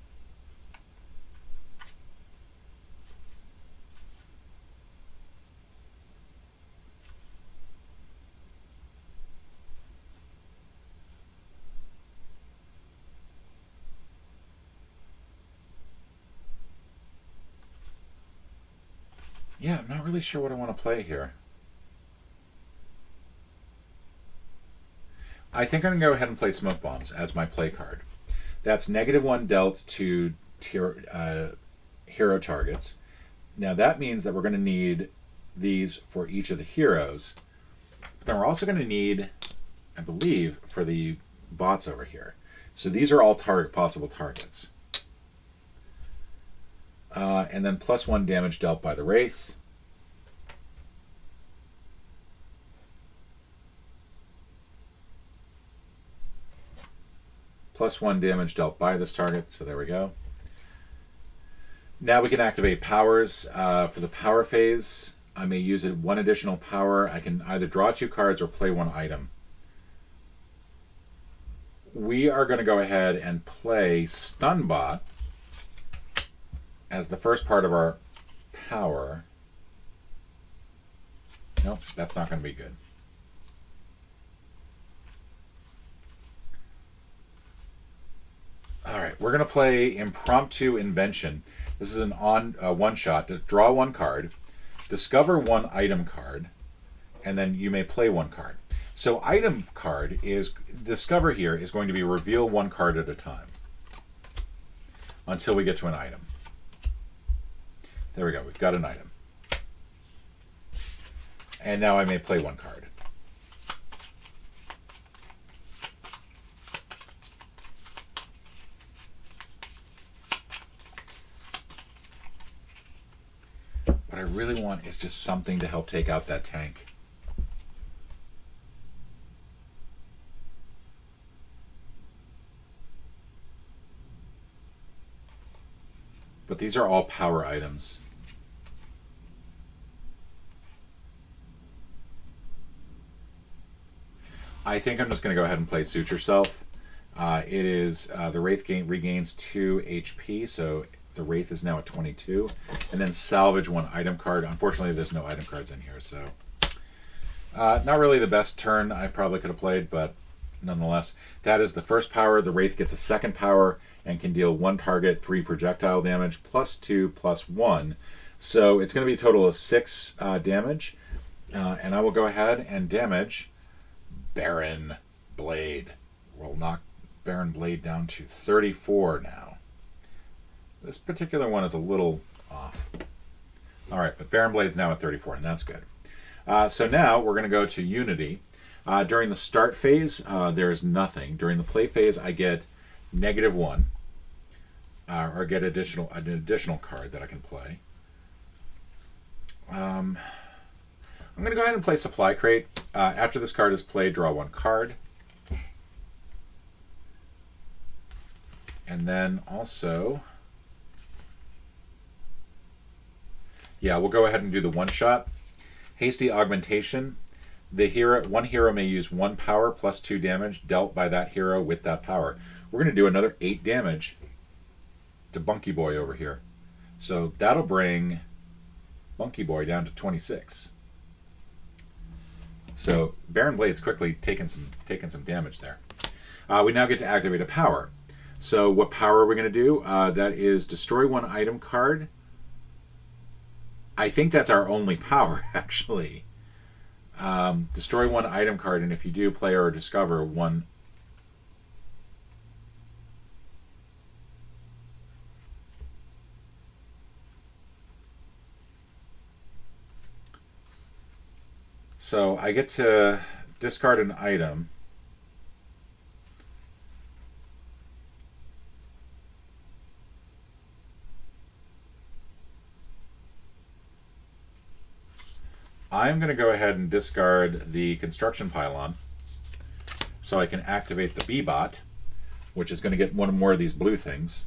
Yeah, I'm not really sure what I want to play here. I think I'm going to go ahead and play Smoke Bombs as my play card. That's -1 dealt to hero targets. Now that means that we're going to need these for each of the heroes. But then we're also going to need, I believe, for the bots over here. So these are all possible targets. And then +1 damage dealt by the Wraith. +1 damage dealt by this target, so there we go. Now we can activate powers. For the power phase, I may use it 1 additional power. I can either draw 2 cards or play 1 item. We are going to go ahead and play Stunbot as the first part of our power. Nope, that's not going to be good. All right, we're going to play Impromptu Invention. This is an one-shot. To draw 1 card, discover 1 item card, and then you may play 1 card. So item card is, discover here is going to be reveal 1 card at a time until we get to an item. There we go, we've got an item. And now I may play 1 card. What I really want is just something to help take out that tank. But these are all power items. I think I'm just going to go ahead and play Suit Yourself. It is the Wraith regains 2 HP, so the Wraith is now at 22. And then salvage 1 item card. Unfortunately, there's no item cards in here, so not really the best turn I probably could have played, but nonetheless, that is the first power. The Wraith gets a second power and can deal 1 target, 3 projectile damage, +2, +1. So it's going to be a total of 6 damage. And I will go ahead and damage Barren Blade. We'll knock Barren Blade down to 34 now. This particular one is a little off. All right, but Barren Blade's now at 34, and that's good. So now we're going to go to Unity. During the start phase, there is nothing. During the play phase, I get -1, or get an additional card that I can play. I'm going to go ahead and play Supply Crate. After this card is played, draw 1 card. And then also, yeah, we'll go ahead and do the 1-shot. Hasty Augmentation. One hero may use 1 power +2 damage dealt by that hero with that power. We're going to do another 8 damage to Bunky Boy over here. So that'll bring Bunky Boy down to 26. So Barren Blade's quickly taking some damage there. We now get to activate a power. So what power are we going to do? That is destroy 1 item card. I think that's our only power, actually. Destroy 1 item card, and if you do, play or discover 1. So I get to discard an item. I'm going to go ahead and discard the construction pylon so I can activate the B-bot, which is going to get one more of these blue things.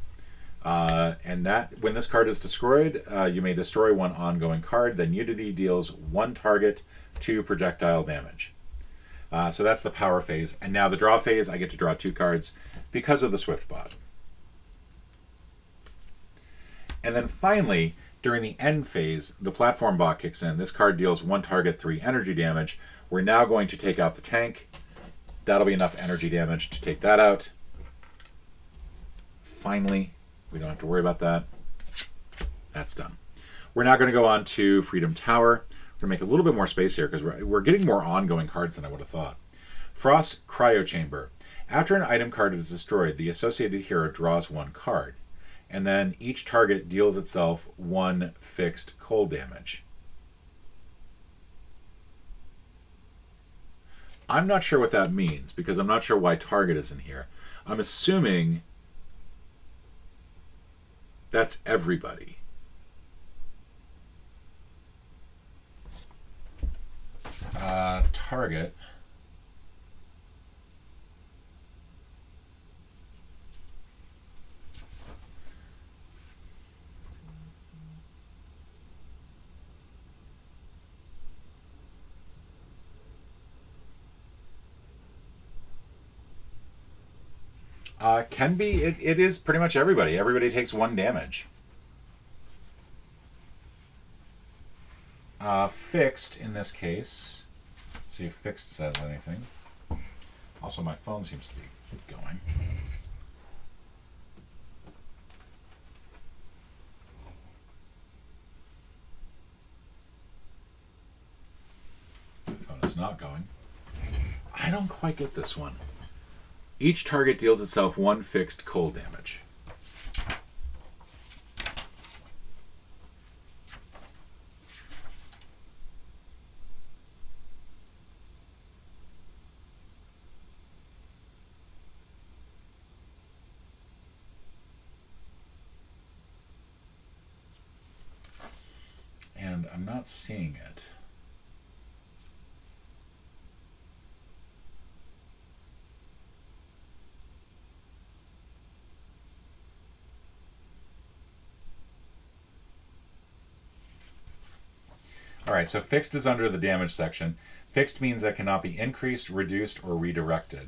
And that, when this card is destroyed, you may destroy one ongoing card. Then Unity deals one target 2 projectile damage. So that's the power phase. And now the draw phase, I get to draw 2 cards because of the Swift bot. And then finally, during the end phase, the platform bot kicks in. This card deals one target 3 energy damage. We're now going to take out the tank. That'll be enough energy damage to take that out. Finally, we don't have to worry about that. That's done. We're now going to go on to Freedom Tower. We're going to make a little bit more space here because we're getting more ongoing cards than I would have thought. Frost's Cryo Chamber. After an item card is destroyed, the associated hero draws 1 card. And then each target deals itself 1 fixed cold damage. I'm not sure what that means because I'm not sure why target is in here. I'm assuming that's everybody. Target. Can be. It is pretty much everybody. Everybody takes 1 damage. Fixed, in this case. Let's see if fixed says anything. Also, my phone seems to be going. My phone is not going. I don't quite get this one. Each target deals itself 1 fixed cold damage. And I'm not seeing it. Alright, so fixed is under the damage section. Fixed means that cannot be increased, reduced, or redirected.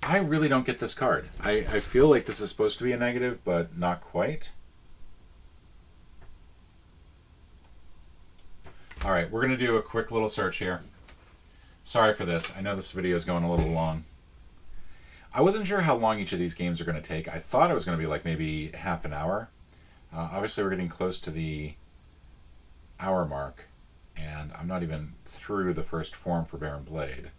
I really don't get this card. I feel like this is supposed to be a negative, but not quite. Alright, we're going to do a quick little search here. Sorry for this. I know this video is going a little long. I wasn't sure how long each of these games are going to take. I thought it was going to be like maybe half an hour. Obviously, we're getting close to the hour mark, and I'm not even through the first form for Baron Blade.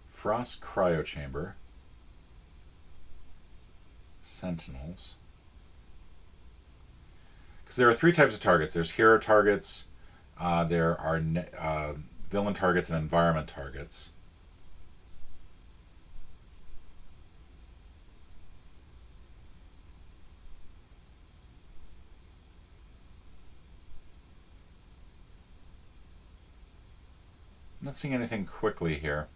Frost's Cryo Chamber, Sentinels. Because there are 3 types of targets. There's hero targets, there are villain targets, and environment targets. I'm not seeing anything quickly here.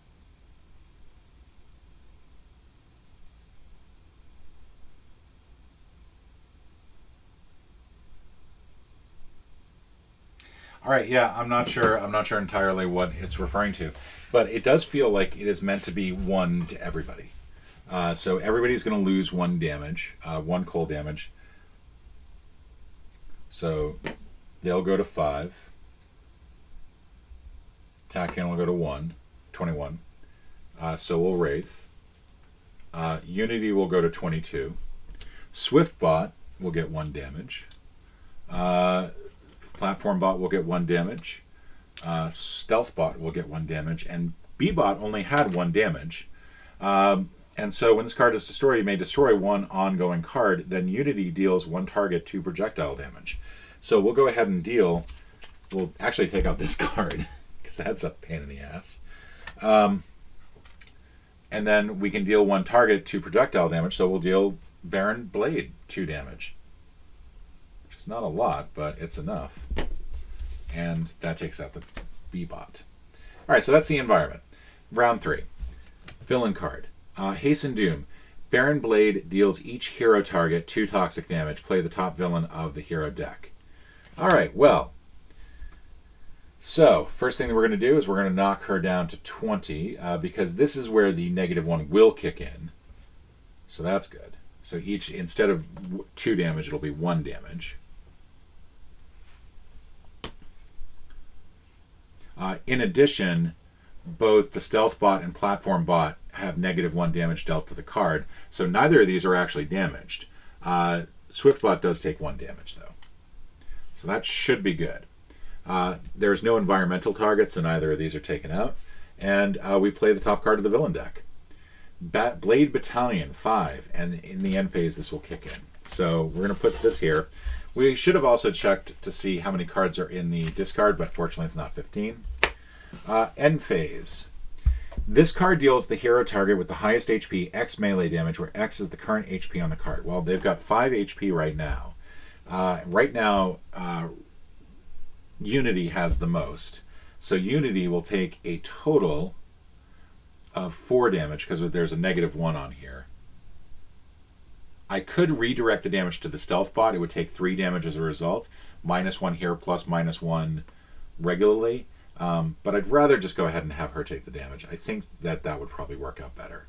All right, yeah, I'm not sure entirely what it's referring to, but it does feel like it is meant to be 1 to everybody. So everybody's going to lose 1 damage, 1 cold damage. So they'll go to 5. Tachyon will go to 1, 21. So will Wraith. Unity will go to 22. Swiftbot will get 1 damage. Platform bot will get 1 damage. Stealth bot will get 1 damage. And B-bot only had 1 damage. And so when this card is destroyed, you may destroy 1 ongoing card. Then Unity deals 1 target 2 projectile damage. So we'll go ahead and deal. We'll actually take out this card because that's a pain in the ass. And then we can deal 1 target 2 projectile damage. So we'll deal Barren Blade 2 damage. Which is not a lot, but it's enough. And that takes out the B-bot. Alright, so that's the environment. Round 3. Villain card. Hasten Doom. Barren Blade deals each hero target 2 toxic damage. Play the top villain of the hero deck. Alright, well. So, first thing that we're going to do is we're going to knock her down to 20, because this is where the -1 will kick in. So that's good. So each, instead of 2 damage, it'll be 1 damage. In addition, both the Stealth Bot and Platform Bot have -1 damage dealt to the card, so neither of these are actually damaged. Swift Bot does take 1 damage, though. So that should be good. There's no environmental targets, so neither of these are taken out. And we play the top card of the villain deck. Blade Battalion, 5, and in the end phase this will kick in. So we're going to put this here. We should have also checked to see how many cards are in the discard, but fortunately it's not 15. End phase. This card deals the hero target with the highest HP X melee damage, where X is the current HP on the card. Well, they've got 5 HP right now. Unity has the most. So Unity will take a total of 4 damage, because there's a -1 on here. I could redirect the damage to the Stealth Bot. It would take 3 damage as a result. -1 here plus -1 regularly. But I'd rather just go ahead and have her take the damage. I think that that would probably work out better.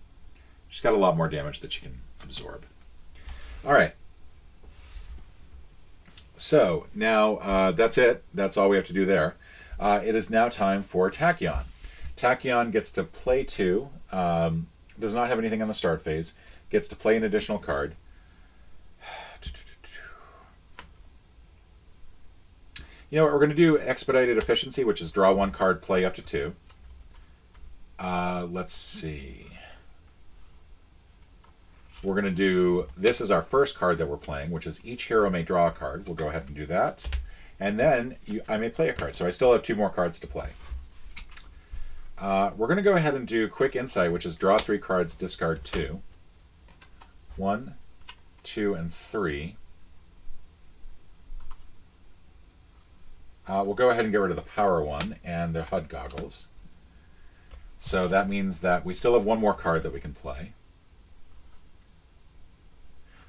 She's got a lot more damage that she can absorb. Alright. So, now that's it. That's all we have to do there. It is now time for Tachyon. Tachyon gets to play 2. Does not have anything on the start phase. Gets to play an additional card. You know what, we're going to do Expedited Efficiency, which is draw 1 card, play up to 2. Let's see. We're going to do, this is our first card that we're playing, which is each hero may draw a card. We'll go ahead and do that. And then I may play a card, so I still have 2 more cards to play. We're going to go ahead and do Quick Insight, which is draw 3 cards, discard 2. 1, 2, and 3. We'll go ahead and get rid of the power one and the HUD goggles. So that means that we still have 1 more card that we can play.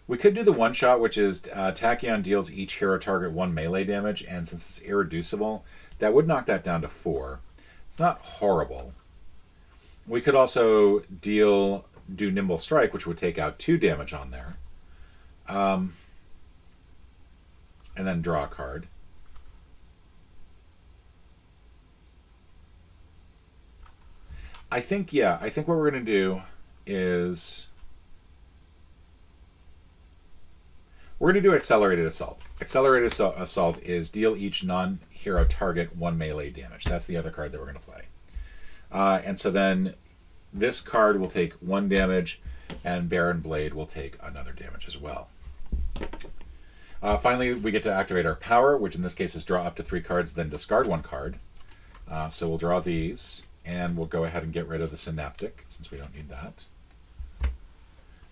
We could do the one-shot, which is Tachyon deals each hero target 1 melee damage, and since it's irreducible, that would knock that down to 4. It's not horrible. We could also do Nimble Strike, which would take out 2 damage on there. And then draw a card. I think what we're going to do is we're going to do Accelerated Assault. Accelerated Assault is deal each non-hero target 1 melee damage. That's the other card that we're going to play. And so then this card will take 1 damage, and Barren Blade will take another damage as well. Finally, we get to activate our power, which in this case is draw up to 3 cards, then discard 1 card. So we'll draw these. And we'll go ahead and get rid of the Synaptic, since we don't need that.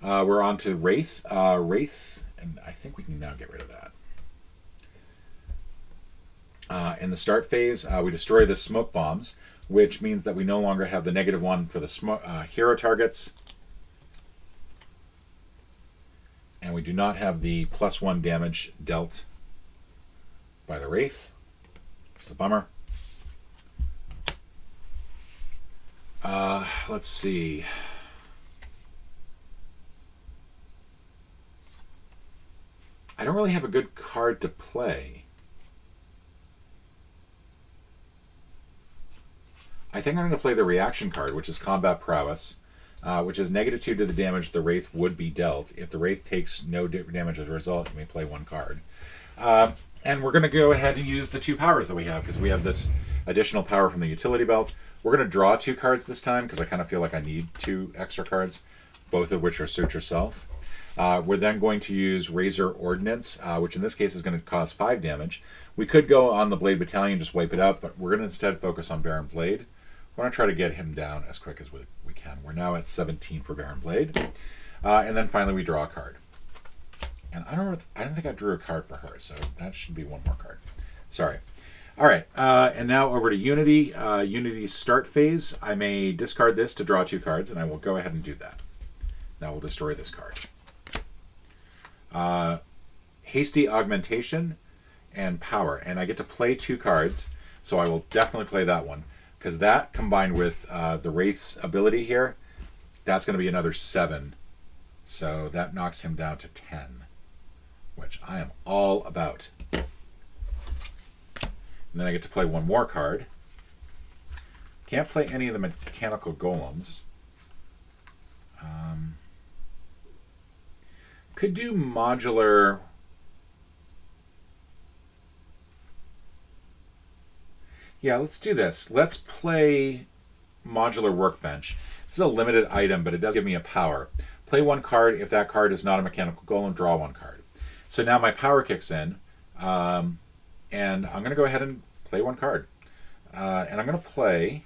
We're on to Wraith. Wraith, and I think we can now get rid of that. In the start phase, we destroy the smoke bombs, which means that we no longer have the -1 for the hero targets. And we do not have the +1 damage dealt by the Wraith, which is a bummer. Let's see. I don't really have a good card to play. I think I'm going to play the reaction card, which is Combat Prowess, which is -2 to the damage the Wraith would be dealt. If the Wraith takes no damage as a result, you may play 1 card. And we're going to go ahead and use the 2 powers that we have, because we have this additional power from the utility belt. We're going to draw 2 cards this time, because I kind of feel like I need 2 extra cards, both of which are Suit Yourself. We're then going to use Razor Ordnance, which in this case is going to cause 5 damage. We could go on the Blade Battalion, just wipe it out, but we're going to instead focus on Baron Blade. We're going to try to get him down as quick as we can. We're now at 17 for Baron Blade. And then finally we draw a card. And I don't think I drew a card for her, so that should be one more card. Sorry. All right, and now over to Unity. Unity's start phase. I may discard this to draw 2 cards, and I will go ahead and do that. Now we'll destroy this card. Hasty Augmentation and Power, and I get to play 2 cards, so I will definitely play that one, because that combined with the Wraith's ability here, that's going to be another 7, so that knocks him down to 10, which I am all about. And then I get to play 1 more card. Can't play any of the mechanical golems. Could do modular. Yeah, let's do this. Let's play modular workbench. This is a limited item, but it does give me a power. Play 1 card. If that card is not a mechanical golem, draw 1 card. So now my power kicks in, and I'm going to go ahead and play 1 card. And I'm going to play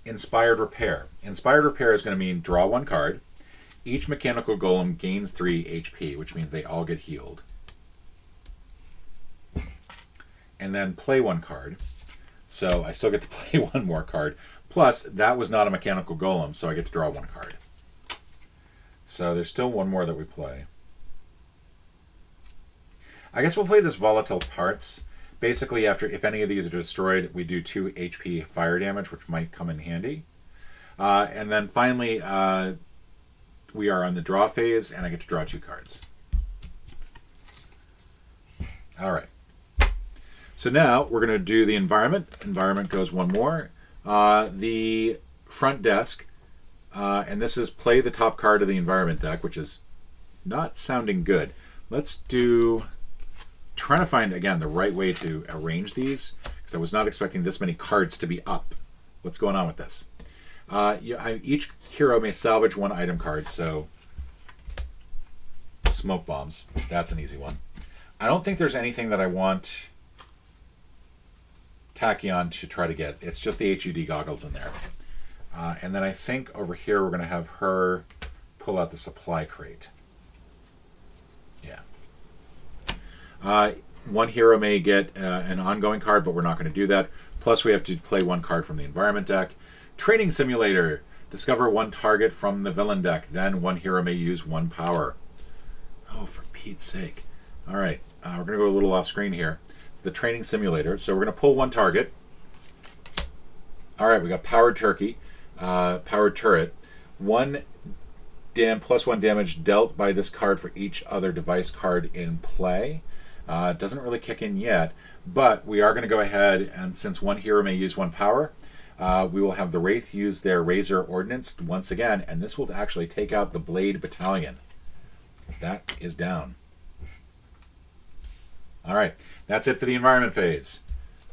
Inspired Repair. Inspired Repair is going to mean draw 1 card. Each mechanical golem gains 3 HP, which means they all get healed. And then play 1 card. So I still get to play 1 more card. Plus, that was not a mechanical golem, so I get to draw 1 card. So there's still 1 more that we play. I guess we'll play this Volatile Parts. Basically, if any of these are destroyed, we do 2 HP fire damage, which might come in handy. And then finally, we are on the draw phase, and I get to draw 2 cards. All right. So now we're going to do the environment. Environment goes 1 more. The front desk, and this is play the top card of the environment deck, which is not sounding good. Let's do... Trying to find, again, the right way to arrange these, because I was not expecting this many cards to be up. What's going on with this? Each hero may salvage 1 item card, so smoke bombs. That's an easy one. I don't think there's anything that I want Tachyon to try to get. It's just the HUD goggles in there. And then I think over here we're going to have her pull out the supply crate. Yeah. 1 hero may get an ongoing card, but we're not going to do that. Plus, we have to play 1 card from the environment deck. Training Simulator. Discover 1 target from the villain deck. Then 1 hero may use 1 power. Oh, for Pete's sake. All right. We're going to go a little off screen here. It's the Training Simulator. So we're going to pull 1 target. All right. We got Powered Turkey. Powered Turret. Plus 1 damage dealt by this card for each other device card in play. Doesn't really kick in yet, but we are going to go ahead, and since 1 hero may use 1 power, we will have the Wraith use their Razor Ordnance once again, and this will actually take out the Blade Battalion. That is down. All right, that's it for the environment phase.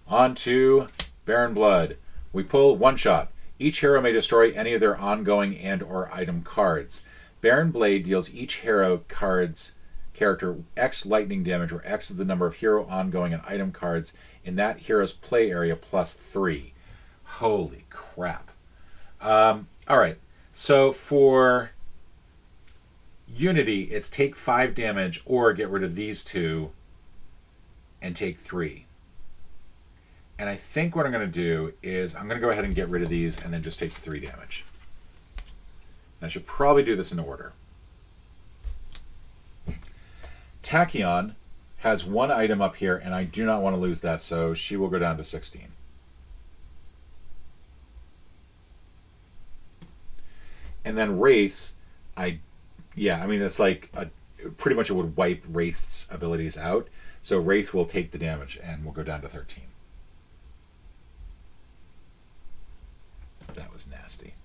On to Baron Blood. We pull 1 shot. Each hero may destroy any of their ongoing and or item cards. Baron Blade deals each hero character X lightning damage, or X is the number of hero ongoing and item cards in that hero's play area plus 3. Holy crap. All right, so for Unity, it's take 5 damage or get rid of these 2 and take 3. And I think what I'm going to do is I'm going to go ahead and get rid of these and then just take 3 damage. I should probably do this in order. Tachyon has 1 item up here, and I do not want to lose that, so she will go down to 16. And then Wraith, it's like pretty much it would wipe Wraith's abilities out. So Wraith will take the damage, and we'll go down to 13. That was nasty.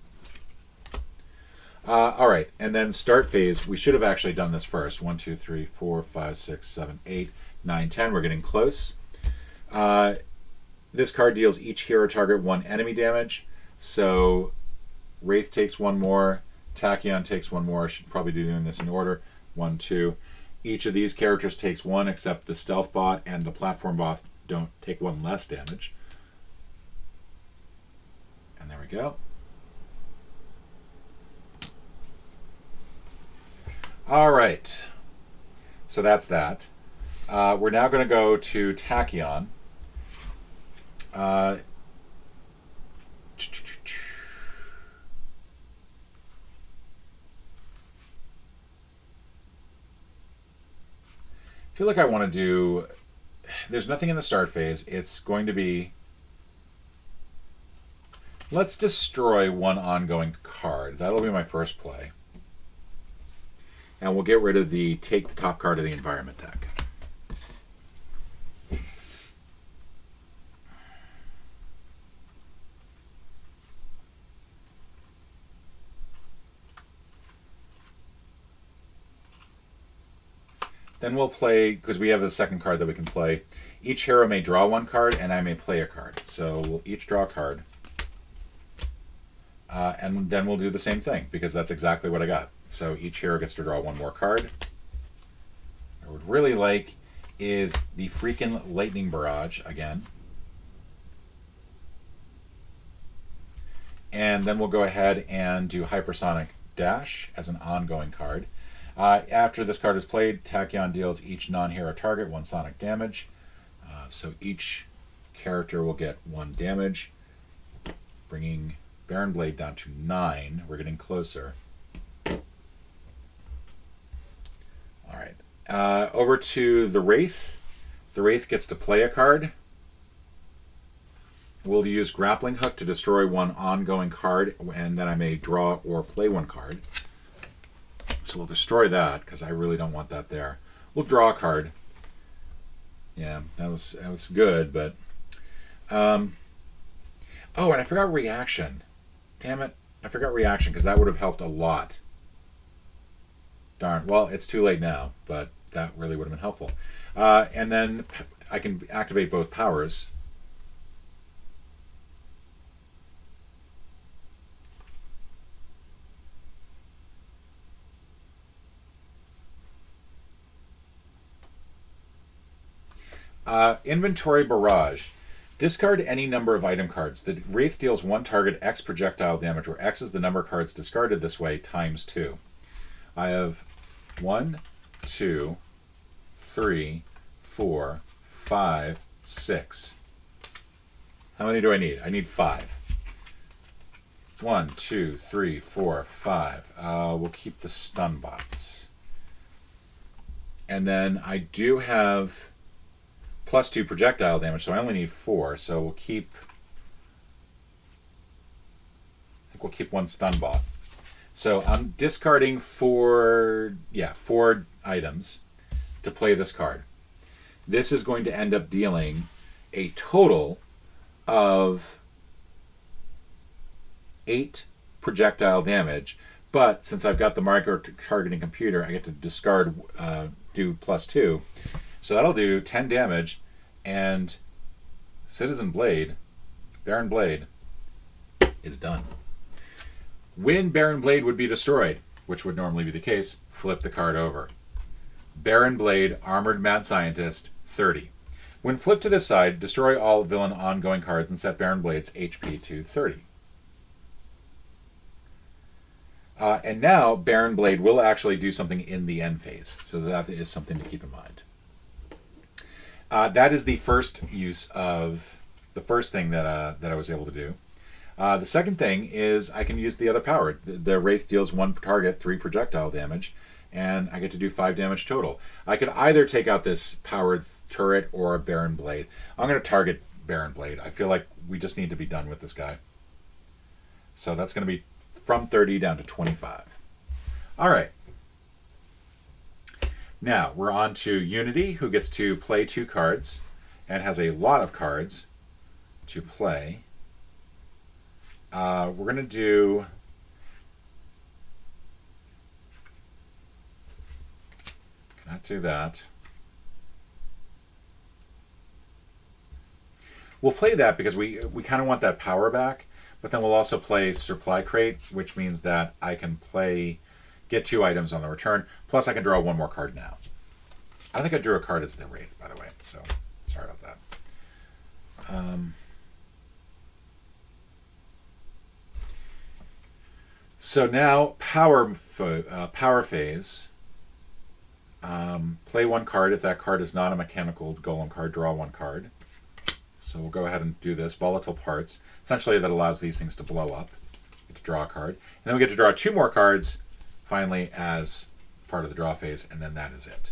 All right, and then start phase. We should have actually done this first. 1, 2, 3, 4, 5, 6, 7, 8, 9, 10. We're getting close. This card deals each hero target 1 enemy damage. So Wraith takes 1 more. Tachyon takes one more. I should probably be doing this in order. 1, 2. Each of these characters takes one, except the stealth bot and the platform bot don't take one less damage. And there we go. All right. So that's that. We're now going to go to Tachyon. I feel like I want to do... There's nothing in the start phase. It's going to be... Let's destroy one ongoing card. That'll be my first play. And we'll get rid of the take the top card of the environment deck. Then we'll play, because we have the second card that we can play. Each hero may draw one card, and I may play a card. So we'll each draw a card. And then we'll do the same thing, because that's exactly what I got. So each hero gets to draw one more card. What I would really like is the freaking Lightning Barrage again. And then we'll go ahead and do Hypersonic Dash as an ongoing card. After this card is played, Tachyon deals each non-hero target 1 sonic damage. So each character will get 1 damage, bringing Baron Blade down to 9. We're getting closer. All right. Over to the Wraith. The Wraith gets to play a card. We'll use Grappling Hook to destroy 1 ongoing card, and then I may draw or play 1 card. So we'll destroy that, because I really don't want that there. We'll draw a card. Yeah, that was good, but... Oh, and I forgot Reaction. Damn it. I forgot Reaction, because that would have helped a lot. Darn. Well, it's too late now, but that really would have been helpful. And then I can activate both powers. Inventory Barrage. Discard any number of item cards. The Wraith deals 1 target X projectile damage, where X is the number of cards discarded this way times 2. I have 1, 2, 3, 4, 5, 6. How many do I need? I need 5. 1, 2, 3, 4, 5. We'll keep the stun bots. And then I do have +2 projectile damage, so I only need 4, so we'll keep... I think we'll keep 1 stun bot. So I'm discarding 4 items to play this card. This is going to end up dealing a total of 8 projectile damage, but since I've got the micro-targeting computer, I get to discard, do +2. So that'll do 10 damage, and Citizen Blade, Baron Blade, is done. When Baron Blade would be destroyed, which would normally be the case, flip the card over. Baron Blade, Armored Mad Scientist, 30. When flipped to this side, destroy all villain ongoing cards and set Baron Blade's HP to 30. And now Baron Blade will actually do something in the end phase, so that is something to keep in mind. That is the first use of the first thing that I was able to do. The second thing is I can use the other power. The Wraith deals 1 target 3 projectile damage, and I get to do 5 damage total. I could either take out this powered turret or a Baron Blade. I'm going to target Baron Blade. I feel like we just need to be done with this guy. So that's going to be from 30 down to 25. All right. Now, we're on to Unity, who gets to play 2 cards and has a lot of cards to play. We're going to do... Cannot do that. We'll play that because we kind of want that power back, but then we'll also play Supply Crate, which means that I can get 2 items on the return, plus I can draw 1 more card now. I don't think I drew a card as the Wraith, by the way, so sorry about that. So now, power phase. Play 1 card. If that card is not a mechanical golem card, draw 1 card. So we'll go ahead and do this. Volatile parts. Essentially, that allows these things to blow up. Get to draw a card. And then we get to draw 2 more cards, finally, as part of the draw phase, and then that is it.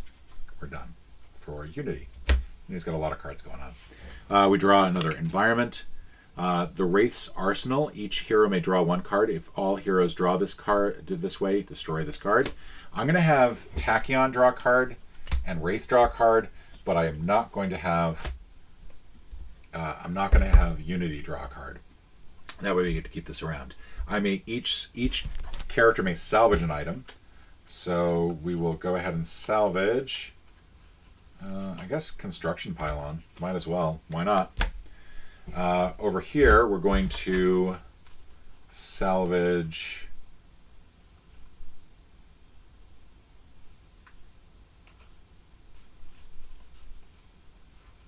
We're done for Unity. Unity's got a lot of cards going on. We draw another environment. The Wraith's Arsenal. Each hero may draw 1 card. If all heroes draw this card this way, destroy this card. I'm going to have Tachyon draw a card and Wraith draw a card, but I am not going to have Unity draw a card. That way we get to keep this around. Each character may salvage an item. So we will go ahead and salvage. I guess construction pylon. Might as well. Why not? Over here, we're going to salvage.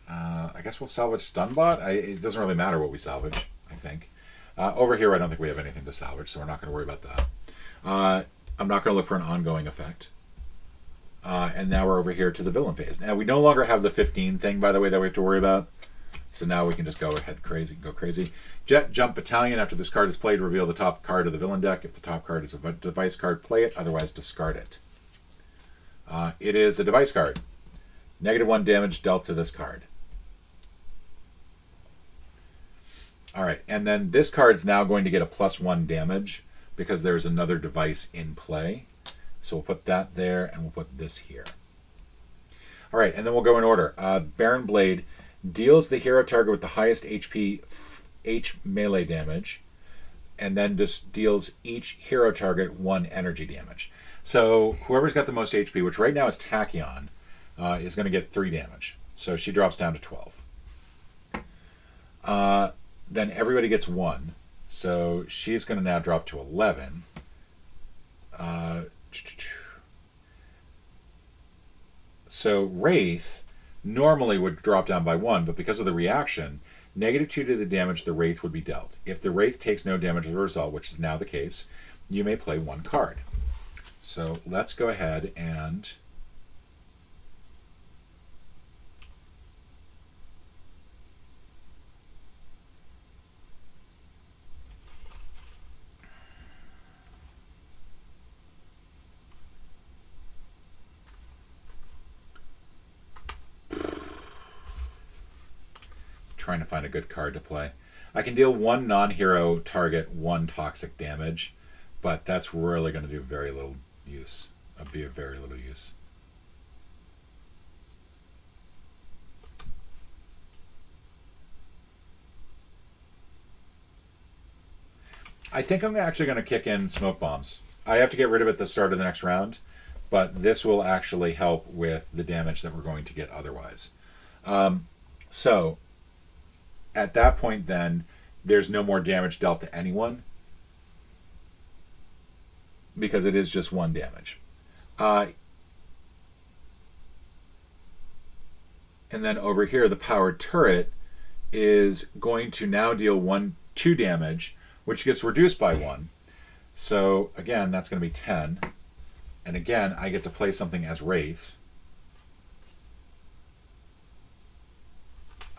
I guess we'll salvage Stunbot. It doesn't really matter what we salvage, I think. Over here, I don't think we have anything to salvage, so we're not going to worry about that. I'm not going to look for an ongoing effect. And now we're over here to the villain phase. Now, we no longer have the 15 thing, by the way, that we have to worry about. So now we can just go crazy. Jet Jump Battalion. After this card is played, reveal the top card of the villain deck. If the top card is a device card, play it. Otherwise, discard it. It is a device card. -1 damage dealt to this card. All right, and then this card's now going to get a +1 damage because there's another device in play. So we'll put that there, and we'll put this here. All right, and then we'll go in order. Baron Blade deals the hero target with the highest H melee damage, and then just deals each hero target 1 energy damage. So whoever's got the most HP, which right now is Tachyon, is going to get 3 damage. So she drops down to 12. Then everybody gets 1. So she's going to now drop to 11. So Wraith normally would drop down by 1, but because of the reaction, -2 to the damage the Wraith would be dealt. If the Wraith takes no damage as a result, which is now the case, you may play 1 card. So let's go ahead and trying to find a good card to play. I can deal 1 non-hero target 1 toxic damage, but that's really going to do very little use. Be of very little use. I think I'm actually going to kick in smoke bombs. I have to get rid of it at the start of the next round, but this will actually help with the damage that we're going to get otherwise. So at that point, then, there's no more damage dealt to anyone because it is just 1 damage. And then over here, the powered turret is going to now deal 2 damage, which gets reduced by 1. So again, that's going to be 10. And again, I get to play something as Wraith.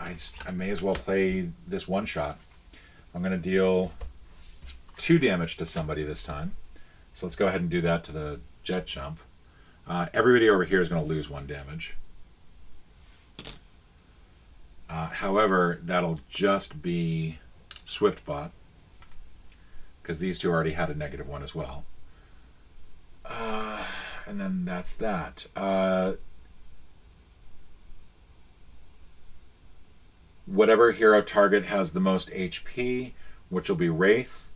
I may as well play this 1 shot. I'm going to deal 2 damage to somebody this time. So let's go ahead and do that to the Jet Jump. Everybody over here is going to lose 1 damage. However, that'll just be Swiftbot, because these 2 already had a -1 as well. And then that's that. Whatever hero target has the most HP, which will be Wraith,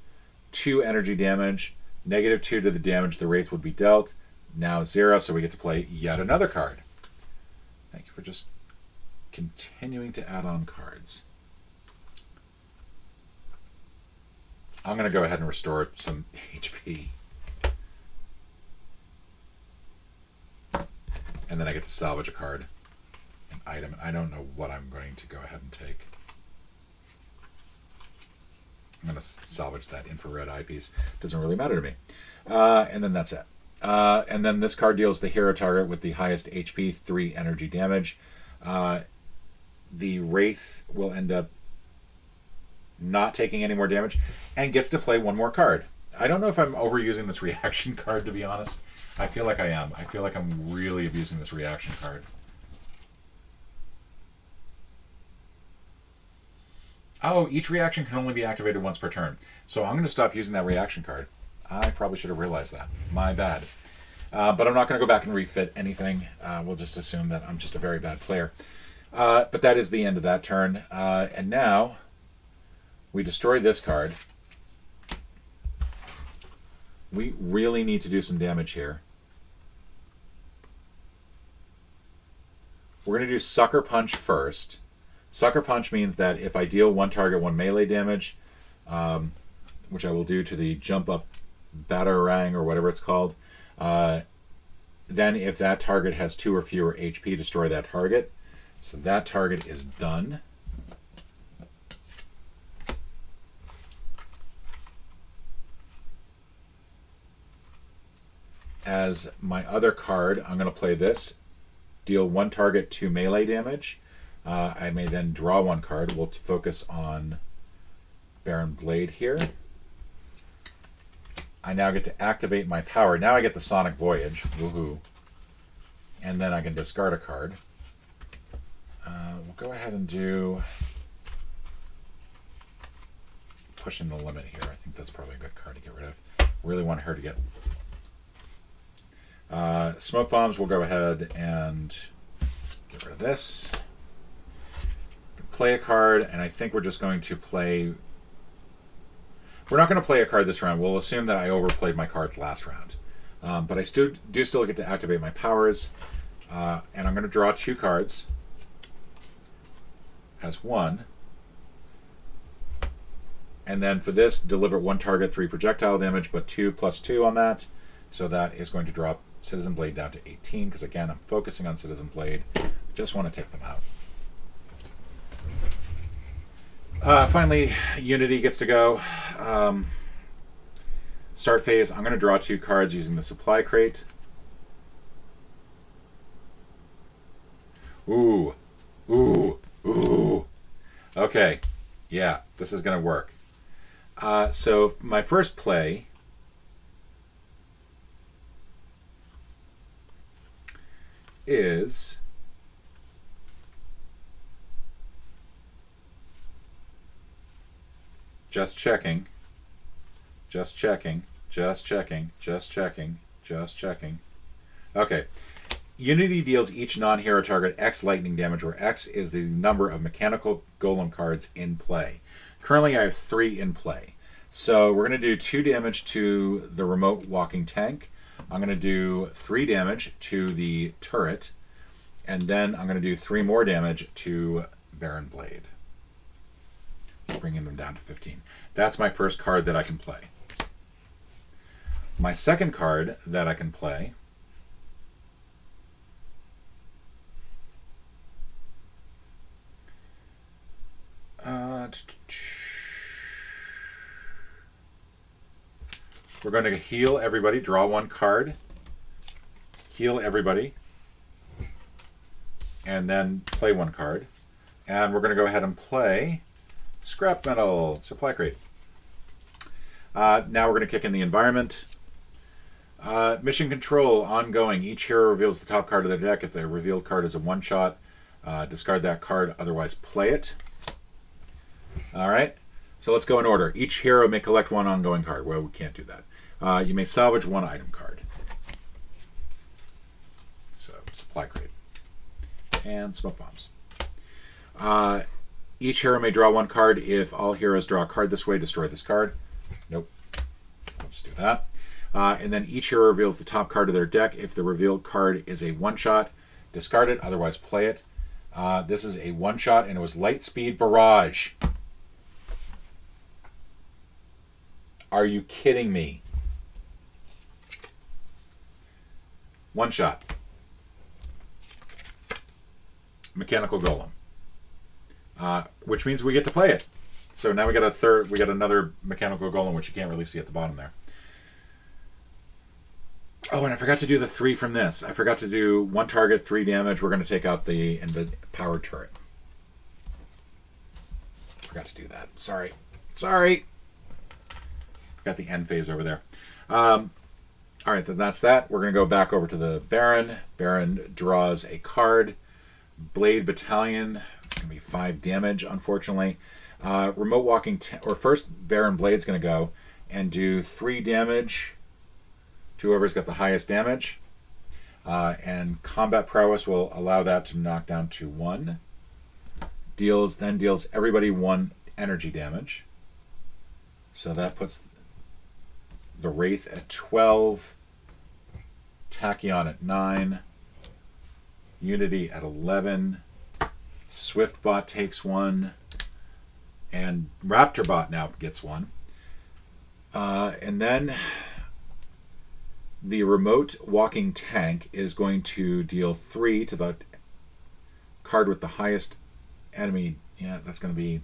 2 energy damage, -2 to the damage the Wraith would be dealt, now 0, so we get to play yet another card. Thank you for just continuing to add on cards. I'm going to go ahead and restore some HP. And then I get to salvage a card, an item. I don't know what I'm going to go ahead and take. I'm going to salvage that infrared eyepiece. Doesn't really matter to me. And then that's it. And then this card deals the hero target with the highest HP, 3 energy damage. The Wraith will end up not taking any more damage and gets to play one more card. I don't know if I'm overusing this reaction card, to be honest. I feel like I am. I feel like I'm really abusing this reaction card. Oh, each reaction can only be activated once per turn. So I'm going to stop using that reaction card. I probably should have realized that. My bad. But I'm not going to go back and refit anything. We'll just assume that I'm just a very bad player. But that is the end of that turn. And now we destroy this card. We really need to do some damage here. We're going to do Sucker Punch first. Sucker Punch means that if I deal one target 1 melee damage, which I will do to the Jump Up Batarang or whatever it's called, then if that target has 2 or fewer HP, destroy that target. So that target is done. As my other card, I'm going to play this. Deal 1 target 2 melee damage. I may then draw 1 card. We'll focus on Baron Blade here. I now get to activate my power. Now I get the Sonic Voyage. Woohoo. And then I can discard a card. We'll go ahead and do Pushing the Limit here. I think that's probably a good card to get rid of. Really want her to get... Smoke Bombs, we'll go ahead and get rid of this. Play a card, and I think we're just going to play... We're not going to play a card this round. We'll assume that I overplayed my cards last round. But I still get to activate my powers. And I'm going to draw 2 cards as 1. And then for this, deliver 1 target 3 projectile damage, but 2 plus 2 on that. So that is going to drop Citizen Blade down to 18, because again, I'm focusing on Citizen Blade. Just want to take them out. Finally, Unity gets to go. Start phase, I'm going to draw 2 cards using the supply crate. Ooh. Ooh. Ooh. Okay. Yeah, this is going to work. So my first play... is just checking. Okay. Unity deals each non-hero target X lightning damage, where X is the number of mechanical golem cards in play. Currently I have 3 in play. So we're going to do 2 damage to the remote walking tank. I'm going to do 3 damage to the turret, and then I'm going to do 3 more damage to Baron Blade, bringing them down to 15. That's my first card that I can play. My second card that I can play we're going to heal everybody, draw 1 card, heal everybody, and then play 1 card. And we're going to go ahead and play Scrap Metal, Supply Crate. Now we're going to kick in the environment. Mission Control, ongoing. Each hero reveals the top card of their deck. If the revealed card is a 1-shot, discard that card, otherwise play it. Alright, so let's go in order. Each hero may collect 1 ongoing card. Well, we can't do that. You may salvage 1 item card. So, supply crate. And smoke bombs. Each hero may draw 1 card. If all heroes draw a card this way, destroy this card. Nope. I'll just do that. And then each hero reveals the top card of their deck. If the revealed card is a 1-shot, discard it, otherwise play it. This is a 1-shot, and it was Lightspeed Barrage. Are you kidding me? One shot. Mechanical Golem. Which means we get to play it. So now we got another Mechanical Golem, which you can't really see at the bottom there. Oh, and I forgot to do the 3 from this. I forgot to do 1 target, 3 damage. We're going to take out the power turret. Forgot to do that. Sorry. Got the end phase over there. All right, then that's that. We're going to go back over to the Baron. Baron draws a card. Blade Battalion. Going to be 5 damage, unfortunately. Remote walking, or first Baron Blade's going to go and do 3 damage to whoever's got the highest damage. And combat prowess will allow that to knock down to 1. Deals everybody 1 energy damage. So that puts the Wraith at 12, Tachyon at 9, Unity at 11, Swiftbot takes 1, and Raptorbot now gets 1. And then the remote walking tank is going to deal 3 to the card with the highest enemy. Yeah, that's going to be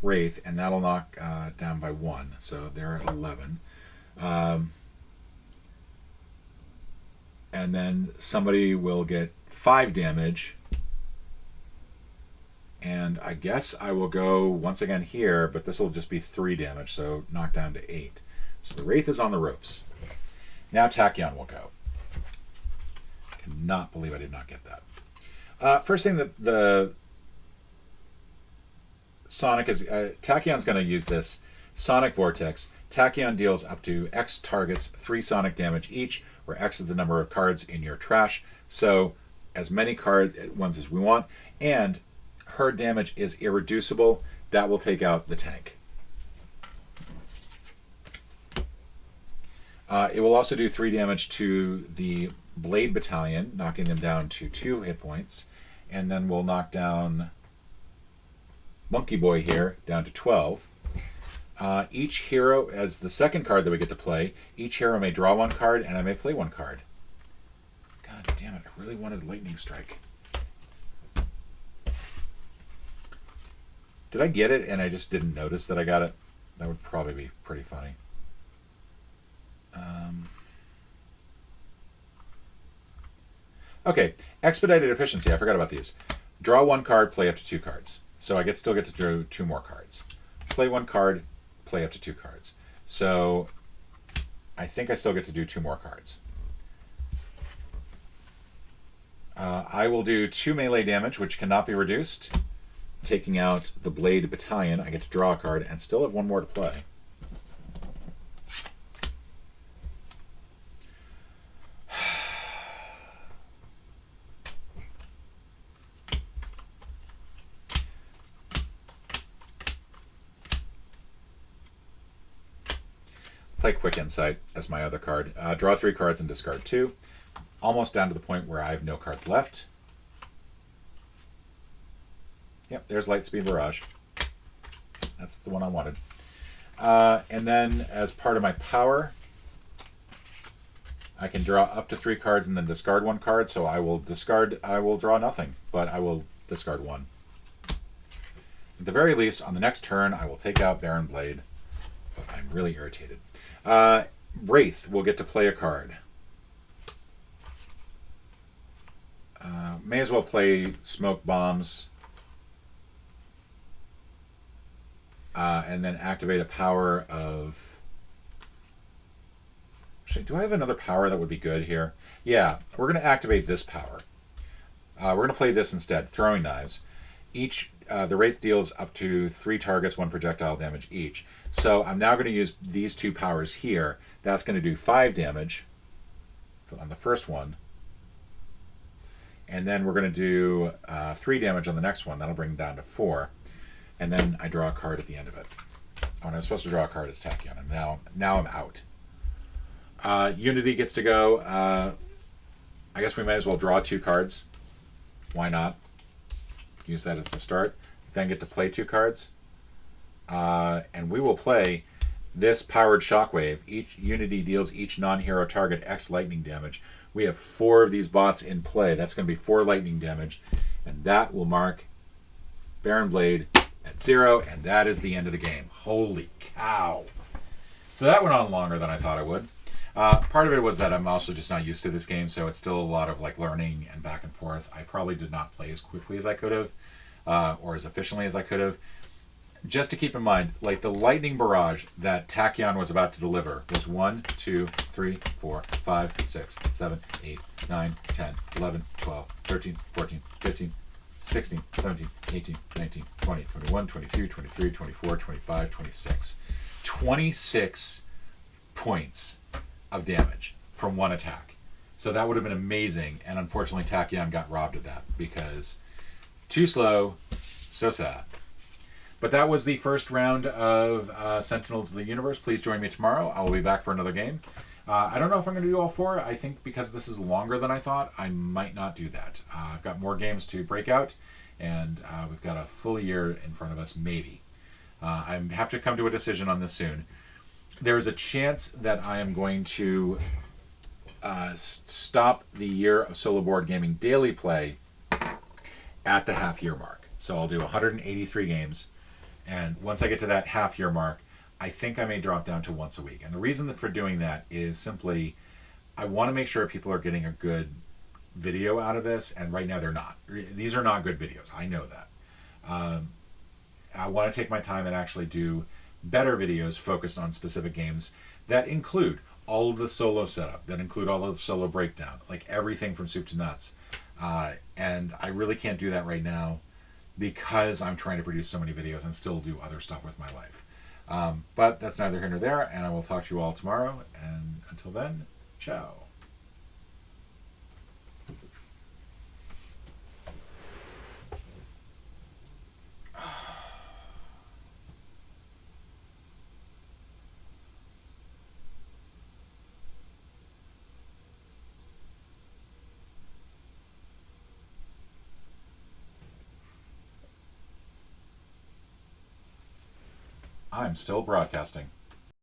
Wraith, and that'll knock down by 1. So they're at 11. And then somebody will get 5 damage. And I guess I will go once again here, but this will just be 3 damage, so knock down to 8. So the Wraith is on the ropes. Now Tachyon will go. I cannot believe I did not get that. First thing that the Sonic is... Tachyon's going to use this Sonic Vortex. Tachyon deals up to X targets 3 sonic damage each, where X is the number of cards in your trash. So as many cards at once as we want. And her damage is irreducible. That will take out the tank. It will also do 3 damage to the Blade Battalion, knocking them down to 2 hit points. And then we'll knock down Monkey Boy here down to 12. Each hero, as the second card that we get to play, each hero may draw 1 card, and I may play 1 card. God damn it, I really wanted Lightning Strike. Did I get it and I just didn't notice that I got it? That would probably be pretty funny. Okay, Expedited Efficiency. I forgot about these. Draw 1 card, play up to 2 cards. So I still get to draw 2 more cards. Play 1 card, play up to 2 cards. So I think I still get to do 2 more cards. I will do 2 melee damage, which cannot be reduced. Taking out the Blade Battalion, I get to draw a card and still have 1 more to play. Play Quick Insight as my other card. Draw 3 cards and discard 2. Almost down to the point where I have no cards left. Yep, there's Lightspeed Barrage. That's the one I wanted. And then as part of my power, I can draw up to 3 cards and then discard 1 card. So I will draw nothing, but I will discard 1. At the very least, on the next turn, I will take out Baron Blade. But I'm really irritated. Wraith will get to play a card. May as well play Smoke Bombs. And then activate a power of... Actually, do I have another power that would be good here? Yeah, we're going to activate this power. We're going to play this instead, Throwing Knives. The Wraith deals up to 3 targets, 1 projectile damage each. So I'm now going to use these 2 powers here. That's going to do 5 damage on the first one. And then we're going to do 3 damage on the next one. That'll bring it down to 4. And then I draw a card at the end of it. Oh, and I was supposed to draw a card as Tachyon. And now I'm out. Unity gets to go. I guess we might as well draw 2 cards. Why not? Use that as the start. Then get to play 2 cards. And we will play this powered shockwave. Each unity deals each non-hero target X lightning damage. We have 4 of these bots in play. That's going to be 4 lightning damage, and that will mark Baron Blade at 0, and that is the end of the game. Holy cow. So that went on longer than I thought it would. Part of it was that I'm also just not used to this game, so it's still a lot of like learning and back and forth. I probably did not play as quickly as I could have, or as efficiently as I could have. Just to keep in mind, like the lightning barrage that Tachyon was about to deliver was 1, 2, 3, 4, 5, 6, 7, 8, 9, 10, 11, 12, 13, 14, 15, 16, 17, 18, 19, 20, 21, 22, 23, 24, 25, 26. 26 points of damage from one attack. So that would have been amazing, and unfortunately Tachyon got robbed of that because too slow, so sad. But that was the first round of Sentinels of the Universe. Please join me tomorrow. I will be back for another game. I don't know if I'm going to do all 4. I think because this is longer than I thought, I might not do that. I've got more games to break out, and we've got a full year in front of us, maybe. I have to come to a decision on this soon. There is a chance that I am going to stop the year of solo board gaming daily play at the half-year mark. So I'll do 183 games. And once I get to that half-year mark, I think I may drop down to once a week. And the reason for doing that is simply I want to make sure people are getting a good video out of this. And right now they're not. These are not good videos. I know that. I want to take my time and actually do better videos focused on specific games that include all of the solo setup, that include all of the solo breakdown, like everything from soup to nuts. And I really can't do that right now because I'm trying to produce so many videos and still do other stuff with my life. But that's neither here nor there, and I will talk to you all tomorrow. And until then, ciao. I'm still broadcasting.